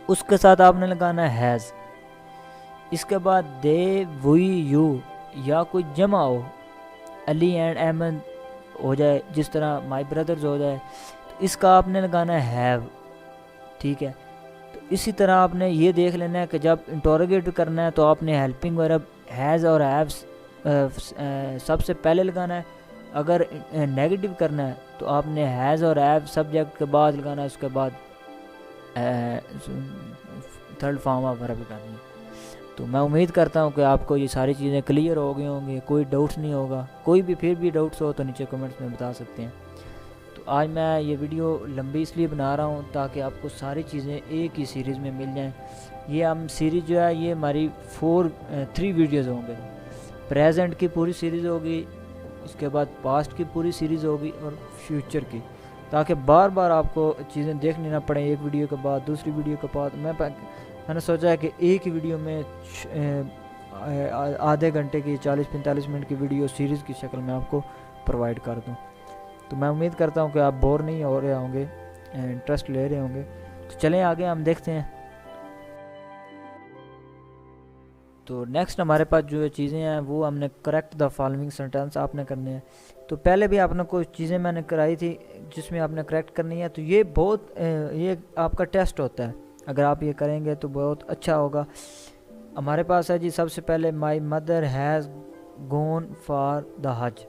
اس کے ساتھ آپ نے لگانا ہے ہیز۔ اس کے بعد دے، وی، یو یا کوئی جمع ہو، علی اینڈ احمد ہو جائے، جس طرح مائی بردرز ہو جائے، تو اس کا آپ نے لگانا ہے ہیو، ٹھیک ہے؟ تو اسی طرح آپ نے یہ دیکھ لینا ہے کہ جب انٹروگیٹ کرنا ہے تو آپ نے ہیلپنگ ورب ہیز اور ہیو سب سے پہلے لگانا ہے، اگر نیگیٹو کرنا ہے تو آپ نے ہیز اور ہیو سبجیکٹ کے بعد لگانا ہے، اس کے بعد تھرڈ فارم آف ورب لگانی ہے۔ تو میں امید کرتا ہوں کہ آپ کو یہ ساری چیزیں کلیئر ہو گئی ہوں گی، کوئی ڈاؤٹس نہیں ہوگا۔ کوئی بھی پھر بھی ڈاؤٹس ہو تو نیچے کمنٹس میں بتا سکتے ہیں۔ تو آج میں یہ ویڈیو لمبی اس لیے بنا رہا ہوں تاکہ آپ کو ساری چیزیں ایک ہی سیریز میں مل جائیں۔ یہ ہم سیریز جو ہے یہ ہماری 3 ویڈیوز ہوں گے، پریزنٹ کی پوری سیریز ہوگی، اس کے بعد پاسٹ کی پوری سیریز ہوگی اور فیوچر کی، تاکہ بار بار آپ کو چیزیں دیکھنی نہ پڑیں، ایک ویڈیو کے بعد دوسری ویڈیو کے بعد۔ میں نے سوچا ہے کہ ایک ہی ویڈیو میں آدھے گھنٹے کی 40-45 منٹ کی ویڈیو سیریز کی شکل میں آپ کو پرووائڈ کر دوں۔ تو میں امید کرتا ہوں کہ آپ بور نہیں ہو رہے ہوں گے، انٹرسٹ لے رہے ہوں گے۔ تو چلیں آگے ہم دیکھتے ہیں۔ تو نیکسٹ ہمارے پاس جو چیزیں ہیں وہ ہم نے کریکٹ دا فالوئنگ سینٹینس آپ نے کرنے ہیں۔ تو پہلے بھی آپ نے کچھ چیزیں میں نے کرائی تھی جس میں آپ نے کریکٹ کرنی ہے، تو یہ بہت یہ آپ کا ٹیسٹ ہوتا ہے، اگر آپ یہ کریں گے تو بہت اچھا ہوگا۔ ہمارے پاس ہے جی سب سے پہلے my mother has gone for the Hajj,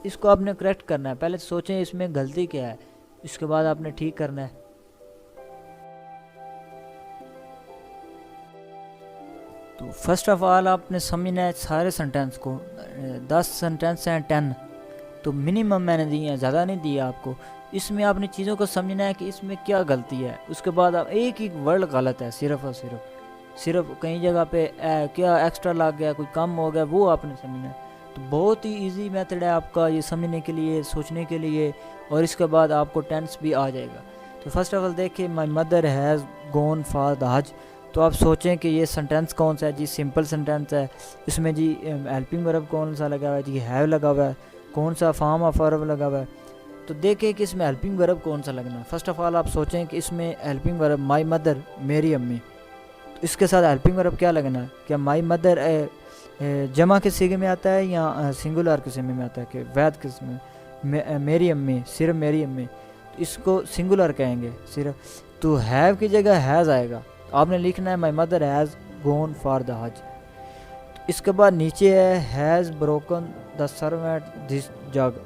اس کو آپ نے کریکٹ کرنا ہے۔ پہلے سوچیں اس میں غلطی کیا ہے، اس کے بعد آپ نے ٹھیک کرنا ہے۔ تو فرسٹ آف آل آپ نے سمجھنا ہے سارے سنٹینس کو، 10 سنٹینس ہیں 10، تو منیمم میں نے دی ہیں، زیادہ نہیں دیا آپ کو۔ اس میں آپ نے چیزوں کو سمجھنا ہے کہ اس میں کیا غلطی ہے، اس کے بعد آپ ایک ورڈ غلط ہے صرف اور صرف کہیں جگہ پہ کیا ایکسٹرا لگ گیا، کوئی کم ہو گیا، وہ آپ نے سمجھنا ہے۔ تو بہت ہی ایزی میتھڈ ہے آپ کا یہ سمجھنے کے لیے، سوچنے کے لیے، اور اس کے بعد آپ کو ٹینس بھی آ جائے گا۔ تو فرسٹ آف آل دیکھیں my mother has gone for the Hajj, تو آپ سوچیں کہ یہ سنٹینس کون سا ہے جی، سمپل سنٹینس ہے، اس میں جی ہیلپنگ ورب کون سا لگا ہوا ہے جی، ہیو لگا ہوا ہے، کون سا فارم آف ورب لگا ہوا ہے، تو دیکھیں کہ اس میں ہیلپنگ ورب کون سا لگنا ہے۔ فرسٹ آف آل آپ سوچیں کہ اس میں ہیلپنگ ورب مائی مدر میری امی، تو اس کے ساتھ ہیلپنگ ورب کیا لگنا ہے، کیا مائی مدر جمع کے صیغے میں آتا ہے یا سنگولر کے صیغے میں آتا ہے، کہ وحد قسم میں میری امی، صرف میری امی، تو اس کو سنگولر کہیں گے صرف، تو ہیو کی جگہ ہیز آئے گا، آپ نے لکھنا ہے my mother has gone for the Hajj. اس کے بعد نیچے ہے has broken the servant this jug,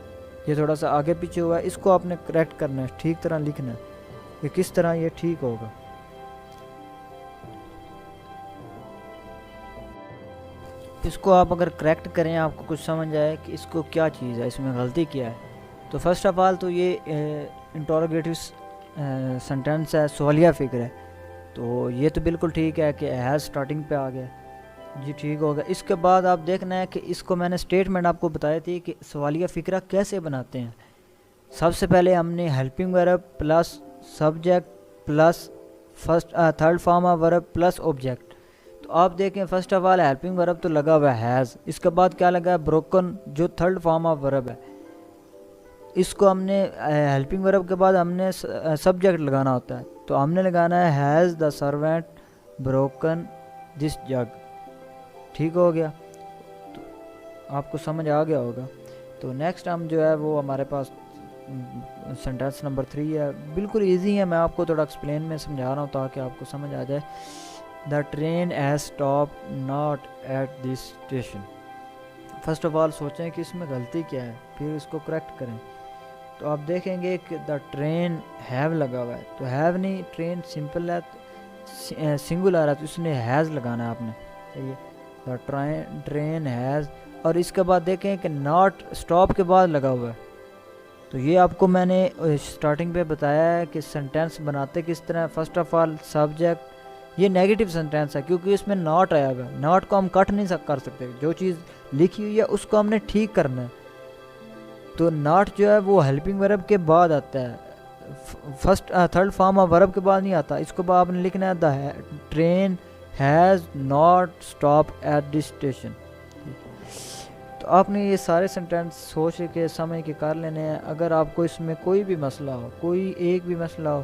یہ تھوڑا سا آگے پیچھے ہوا ہے، اس کو آپ نے کریکٹ کرنا ہے، ٹھیک طرح لکھنا ہے کہ کس طرح یہ ٹھیک ہوگا۔ اس کو آپ اگر کریکٹ کریں، آپ کو کچھ سمجھ آئے کہ اس کو کیا چیز ہے، اس میں غلطی کیا ہے، تو فرسٹ آف آل تو یہ انٹروگیٹو سنٹینس ہے، سوالیہ فکر ہے، تو یہ تو بالکل ٹھیک ہے کہ ہیز سٹارٹنگ پہ آ گیا جی، ٹھیک ہوگا۔ اس کے بعد آپ دیکھنا ہے کہ اس کو میں نے سٹیٹمنٹ آپ کو بتائی تھی کہ سوالیہ فکرہ کیسے بناتے ہیں۔ سب سے پہلے ہم نے helping verb plus subject plus third form of verb plus object, تو آپ دیکھیں فرسٹ آف آل ہیلپنگ ورب تو لگا ہوا ہے ہیز، اس کے بعد کیا لگا ہے بروکن، جو تھرڈ فارم آف ورب ہے، اس کو ہم نے ہیلپنگ ورب کے بعد ہم نے سبجیکٹ لگانا ہوتا ہے، تو ہم نے لگانا ہے ہیز دا سرونٹ بروکن دس جگ، ٹھیک ہو گیا، تو آپ کو سمجھ آ گیا ہوگا۔ تو نیکسٹ ہم جو ہے وہ ہمارے پاس سینٹینس نمبر 3 ہے، بالکل ایزی ہے، میں آپ کو تھوڑا ایکسپلین میں سمجھا رہا ہوں تاکہ آپ کو سمجھ آ جائے۔ The train has stop not at this station, first of all سوچیں کہ اس میں غلطی کیا ہے، پھر اس کو کریکٹ کریں۔ تو آپ دیکھیں گے کہ دا ٹرین ہیو لگا ہوا ہے، تو ہیو نہیں، ٹرین سمپل ہے، سنگولر ہے، تو اس نے ہیز لگانا ہے آپ نے، صحیح ہے۔ دا ٹرین ہیز اور اس کے بعد دیکھیں کہ ناٹ اسٹاپ کے بعد لگا ہوا ہے. تو یہ آپ کو میں نے اسٹارٹنگ پہ بتایا ہے کہ سینٹینس بناتے کس طرح. فرسٹ آف آل سبجیکٹ, یہ نیگیٹو سینٹینس ہے کیونکہ اس میں ناٹ آیا ہوا ہے. ناٹ کو ہم کٹ نہیں کر سکتے, جو چیز لکھی ہوئی ہے اس کو ہم نے ٹھیک کرنا ہے. تو ناٹ جو ہے وہ ہیلپنگ ورب کے بعد آتا ہے, فرسٹ تھرڈ فارم آف ورب کے بعد نہیں آتا. اس کو بعد آپ نے لکھنا ہے the train has not stop at this station. تو آپ نے یہ سارے سینٹینس سوچ کے سمجھ کے کر لینے ہیں. اگر آپ کو اس میں کوئی بھی مسئلہ ہو, کوئی ایک بھی مسئلہ ہو,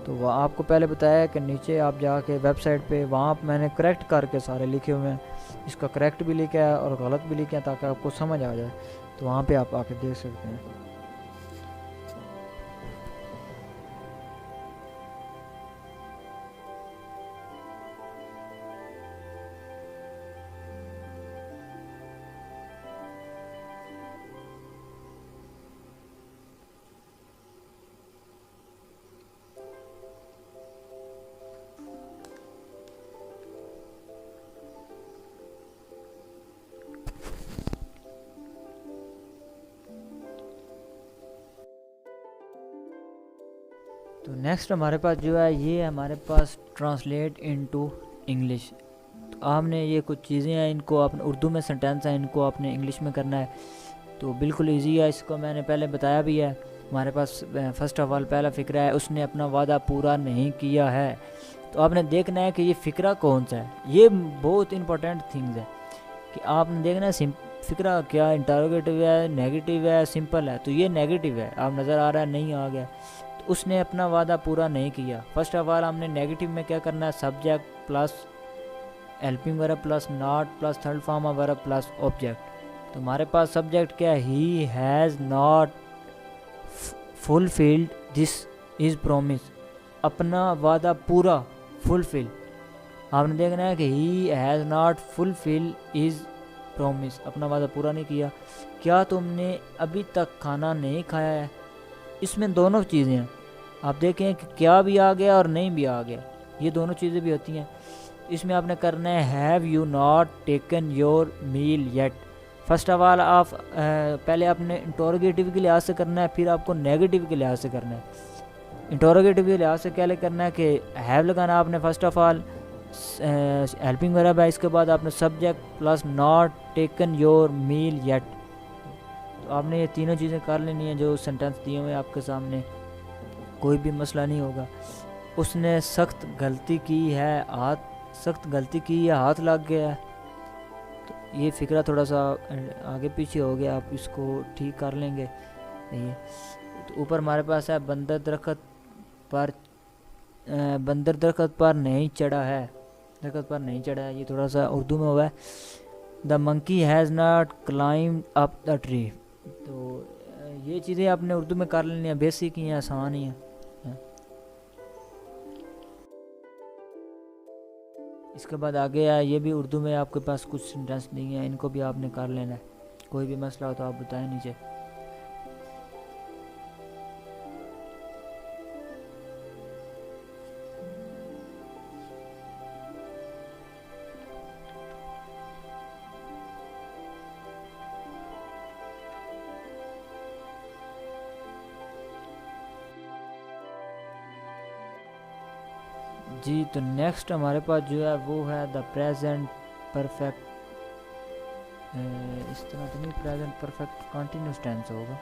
تو وہ آپ کو پہلے بتایا کہ نیچے آپ جا کے ویب سائٹ پہ, وہاں میں نے کریکٹ کر کے سارے لکھے ہوئے ہیں. اس کا کریکٹ بھی لکھا ہے اور غلط بھی لکھا ہے تاکہ آپ کو سمجھ آ جائے. تو وہاں پہ آپ آ کے دیکھ سکتے ہیں. تو نیکسٹ ہمارے پاس جو ہے یہ ہمارے پاس ٹرانسلیٹ انٹو انگلش. تو آپ نے یہ کچھ چیزیں ہیں, ان کو آپ نے اردو میں سینٹینس ہیں, ان کو آپ نے انگلش میں کرنا ہے. تو بالکل ایزی ہے, اس کو میں نے پہلے بتایا بھی ہے. ہمارے پاس فرسٹ آف آل پہلا فقرہ ہے, اس نے اپنا وعدہ پورا نہیں کیا ہے. تو آپ نے دیکھنا ہے کہ یہ فقرہ کون سا ہے. یہ بہت امپورٹنٹ تھنگز ہے کہ آپ نے دیکھنا ہے فقرہ کیا انٹروگیٹو ہے, نیگیٹو ہے, سمپل ہے. تو یہ نیگیٹو ہے, آپ نظر آ رہا ہے نہیں آ گیا. تو اس نے اپنا وعدہ پورا نہیں کیا. فرسٹ آف آل ہم نے نیگیٹو میں کیا کرنا ہے, subject plus helping verb plus not plus third form of verb plus object. تو ہمارے پاس سبجیکٹ کیا ہے, he has not fulfilled this is promise, اپنا وعدہ پورا فلفل. آپ نے دیکھنا ہے کہ he has not fulfil is promise, اپنا وعدہ پورا نہیں کیا. کیا تم نے ابھی تک کھانا نہیں کھایا ہے. اس میں دونوں چیزیں ہیں, آپ دیکھیں کہ کیا بھی آ گیا اور نہیں بھی آ گیا, یہ دونوں چیزیں بھی ہوتی ہیں. اس میں آپ نے کرنا ہے have you not taken your meal yet. First of all آپ پہلے آپ نے انٹروگیٹو کے لحاظ سے کرنا ہے, پھر آپ کو نیگیٹو کے لحاظ سے کرنا ہے. انٹروگیٹو کے لحاظ سے کیا کرنا ہے کہ ہیو لگانا آپ نے. First of all helping verb ہے, اس کے بعد آپ نے subject plus not taken your meal yet. تو آپ نے یہ تینوں چیزیں کر لینی ہیں جو سینٹینس دیے ہوئے آپ کے سامنے, کوئی بھی مسئلہ نہیں ہوگا. اس نے سخت غلطی کی ہے, ہاتھ لگ گیا ہے. تو یہ فقرہ تھوڑا سا آگے پیچھے ہو گیا, آپ اس کو ٹھیک کر لیں گے. تو اوپر ہمارے پاس ہے بندر درخت پر نہیں چڑھا ہے, یہ تھوڑا سا اردو میں ہوا ہے. The monkey has not climbed up the tree. تو یہ چیزیں آپ نے اردو میں کر لینی ہیں, بیسک ہی ہیں, آسان ہی ہیں. اس کے بعد آگے ہے, یہ بھی اردو میں آپ کے پاس کچھ سینٹینس نہیں ہیں, ان کو بھی آپ نے کر لینا ہے. کوئی بھی مسئلہ ہو تو آپ بتائیں نیچے. جی تو نیکسٹ ہمارے پاس جو ہے وہ ہے دا پریزنٹ پرفیکٹ. اس طرح تو نہیں, پریزنٹ پرفیکٹ کنٹینیوس ٹینس ہوگا.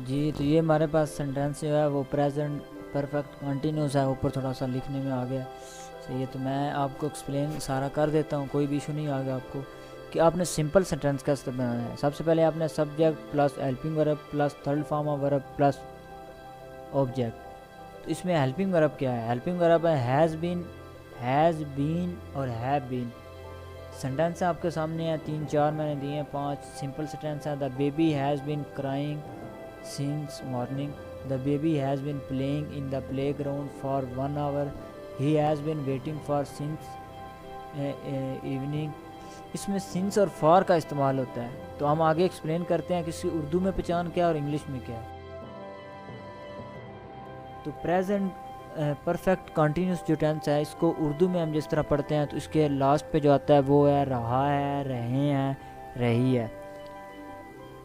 جی تو یہ ہمارے پاس سینٹینس جو ہے وہ پریزنٹ پرفیکٹ کنٹینیوس ہے. اوپر تھوڑا سا لکھنے میں آ گیا, صحیح ہے. تو میں آپ کو ایکسپلین سارا کر دیتا ہوں, کوئی بھی ایشو نہیں آ گیا آپ کو کہ آپ نے سمپل سینٹینس کیسے بنانا ہے. سب سے پہلے آپ نے subject plus helping verb plus third form of verb plus object. تو اس میں ہیلپنگ ورب کیا ہے, ہیلپنگ ورب ہے ہیز بین اور ہیو بین. سینٹینس آپ کے سامنے ہیں 3-4 میں نے دیے ہیں, 5 سمپل سینٹینس ہیں. The baby has been crying since morning. The baby has been playing in the playground for 1 hour. He has been waiting for since evening. اس میں سنس اور فار کا استعمال ہوتا ہے. تو ہم آگے ایکسپلین کرتے ہیں کہ اس کی اردو میں پہچان کیا اور انگلش میں کیا ہے. تو پریزنٹ پرفیکٹ کنٹینیوس جو ٹینس ہے اس کو اردو میں ہم جس طرح پڑھتے ہیں تو اس کے لاسٹ پہ جو آتا ہے وہ ہے رہا ہے، رہے ہیں، رہی ہے.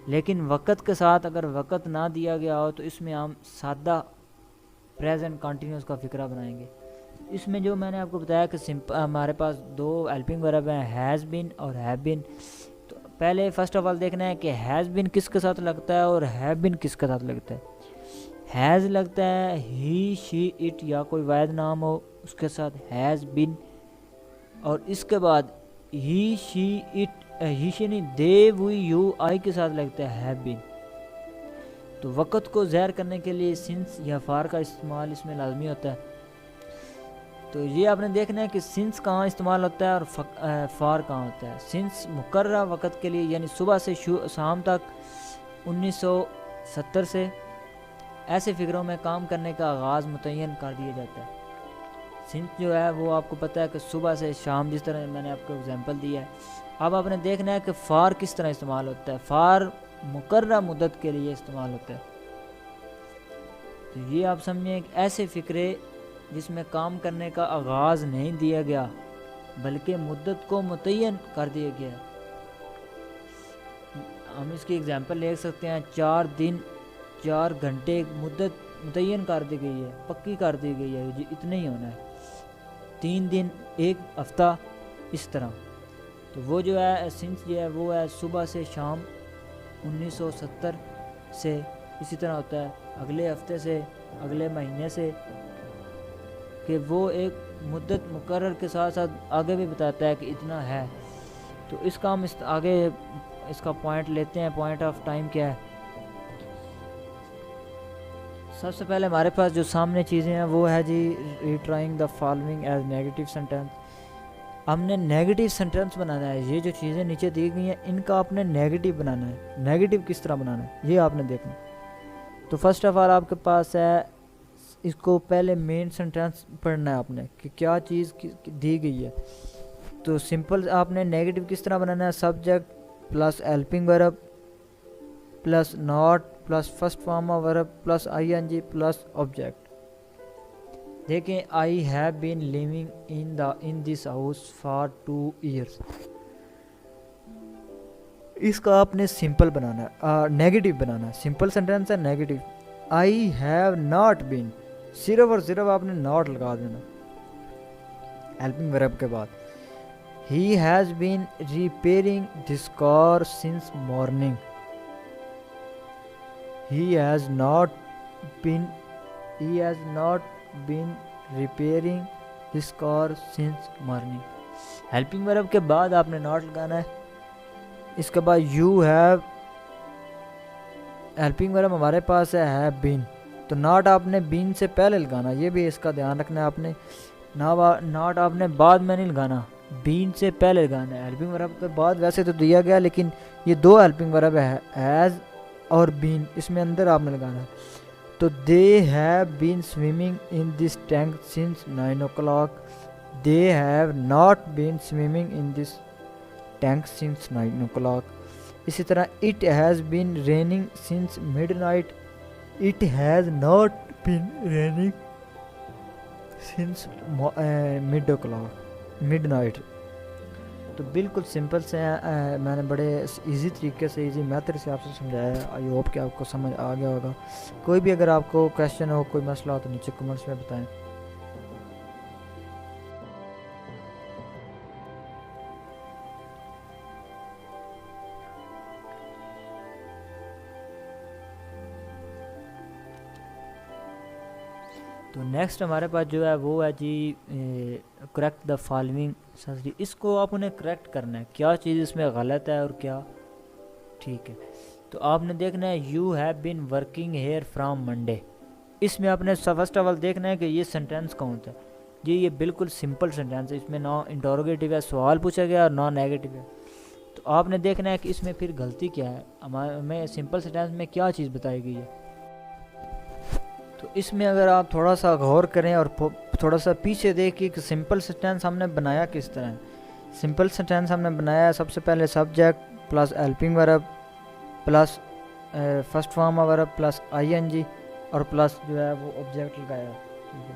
لیکن وقت کے ساتھ اگر وقت نہ دیا گیا ہو تو اس میں ہم سادہ پریزنٹ کنٹینیوس کا فقرہ بنائیں گے. اس میں جو میں نے آپ کو بتایا کہ ہمارے پاس دو ہیلپنگ ورب ہیں، ہیز بین اور ہیو بین. تو پہلے فرسٹ آف آل دیکھنا ہے کہ ہیز بین کس کے ساتھ لگتا ہے اور ہیو بین کس کے ساتھ لگتا ہے. ہیز لگتا ہے ہی، شی، اٹ یا کوئی واحد نام ہو اس کے ساتھ ہیز بین، اور اس کے بعد ہی، شی، اٹ، ہی، شی نہیں، دے، وی، یو، آئی کے ساتھ لگتا ہے ہیو بین. تو وقت کو ظاہر کرنے کے لیے سنس یا فار کا استعمال اس میں لازمی ہوتا ہے. تو یہ آپ نے دیکھنا ہے کہ سنس کہاں استعمال ہوتا ہے اور فار کہاں ہوتا ہے. سنس مقررہ وقت کے لیے یعنی صبح سے شام تک 1970 سے ایسے فگروں میں کام کرنے کا آغاز متعین کر دیا جاتا ہے. سنس جو ہے وہ آپ کو پتہ ہے کہ صبح سے شام، جس طرح میں نے آپ کو اگزامپل دیا ہے. اب آپ نے دیکھنا ہے کہ فار کس طرح استعمال ہوتا ہے. فار مقررہ مدت کے لیے استعمال ہوتا ہے. تو یہ آپ سمجھیں کہ ایسے فقرے جس میں کام کرنے کا آغاز نہیں دیا گیا بلکہ مدت کو متعین کر دیا گیا. ہم اس کی اگزامپل لے سکتے ہیں 4 دن 4 گھنٹے، مدت متعین کر دی گئی ہے، پکی کر دی گئی ہے، اتنا ہی ہونا ہے. 3 دن، 1 ہفتہ، اس طرح. تو وہ جو ہے سنس جو ہے وہ ہے صبح سے شام 1970 سے. اسی طرح ہوتا ہے اگلے ہفتے سے، اگلے مہینے سے، کہ وہ ایک مدت مقرر کے ساتھ ساتھ آگے بھی بتاتا ہے کہ اتنا ہے. تو اس کا ہم آگے اس کا پوائنٹ لیتے ہیں. پوائنٹ آف ٹائم کیا ہے؟ سب سے پہلے ہمارے پاس جو سامنے چیزیں ہیں وہ ہے جی rewriting the following as negative sentence. ہم نے نیگیٹو سینٹینس بنانا ہے. یہ جو چیزیں نیچے دی گئی ہیں ان کا آپ نے نیگیٹو بنانا ہے. نیگیٹو کس طرح بنانا ہے یہ آپ نے دیکھنا. تو فرسٹ آف آل آپ کے پاس ہے، اس کو پہلے مین سینٹینس پڑھنا ہے آپ نے کہ کیا چیز دی گئی ہے. تو سمپل آپ نے نیگیٹو کس طرح بنانا ہے؟ Subject plus helping verb plus not plus first form of verb plus I N G plus object. دیکھیں I have been living in this house for 2 years. اس کا آپ نے سمپل بنانا ہے، نیگیٹو بنانا ہے. سمپل سینٹینس ہے negative. I have not been, صرف اور صرف آپ نے ناٹ لگا دینا ہیلپنگ ورب کے بعد. ہی has been repairing this car since morning. He has not been repairing this car since morning. Helping ورب کے بعد آپ نے ناٹ لگانا ہے. اس کے بعد یو ہیو، ہیلپنگ ورب ہمارے پاس ہے ہیو بین، تو ناٹ آپ نے بین سے پہلے لگانا. یہ بھی اس کا دھیان رکھنا ہے آپ نے. ناٹ آپ نے بعد میں نہیں لگانا، بین سے پہلے لگانا ہے. ہیلپنگ ورب کے بعد ویسے تو دیا گیا لیکن یہ 2 ہیلپنگ ورب ہے، ہیز اور بین، اس میں اندر آپ نے لگانا ہے. تو they have been swimming in this tank since 9 o'clock. They have not been swimming in this tank since 9 o'clock. اسی طرح it has been raining since midnight. It has not been raining since midnight. تو بالکل simple سے ہیں. میں نے بڑے easy طریقے سے، ایزی میتھڈ سے آپ سے سمجھایا ہے. آئی ہوپ کہ آپ کو سمجھ آ گیا ہوگا. کوئی بھی اگر آپ کو کویشچن ہو، کوئی مسئلہ ہو تو نیچے کمنٹس میں بتائیں. تو نیکسٹ ہمارے پاس جو ہے وہ ہے جی کریکٹ دا فالوئنگ. اس کو آپ انہیں کریکٹ کرنا ہے، کیا چیز اس میں غلط ہے اور کیا ٹھیک ہے. تو آپ نے دیکھنا ہے you have been working here from Monday. اس میں آپ نے فرسٹ آف آل دیکھنا ہے کہ یہ سینٹینس کون سا ہے جی. یہ بالکل سمپل سینٹینس ہے، اس میں نہ انٹروگیٹو ہے، سوال پوچھا گیا، اور نہ نیگیٹو ہے. تو آپ نے دیکھنا ہے کہ اس میں پھر غلطی کیا ہے. ہمیں سمپل سینٹینس میں کیا چیز بتائی گئی ہے. تو اس میں اگر آپ تھوڑا سا غور کریں اور تھوڑا سا پیچھے دیکھیں کہ سمپل سینٹینس ہم نے بنایا کس طرح ہے. سمپل سینٹینس ہم نے بنایا ہے سب سے پہلے subject plus helping verb plus first form of verb plus I N G اور پلس جو ہے وہ آبجیکٹ لگایا. ٹھیک ہے.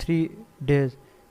3 days,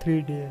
3 days।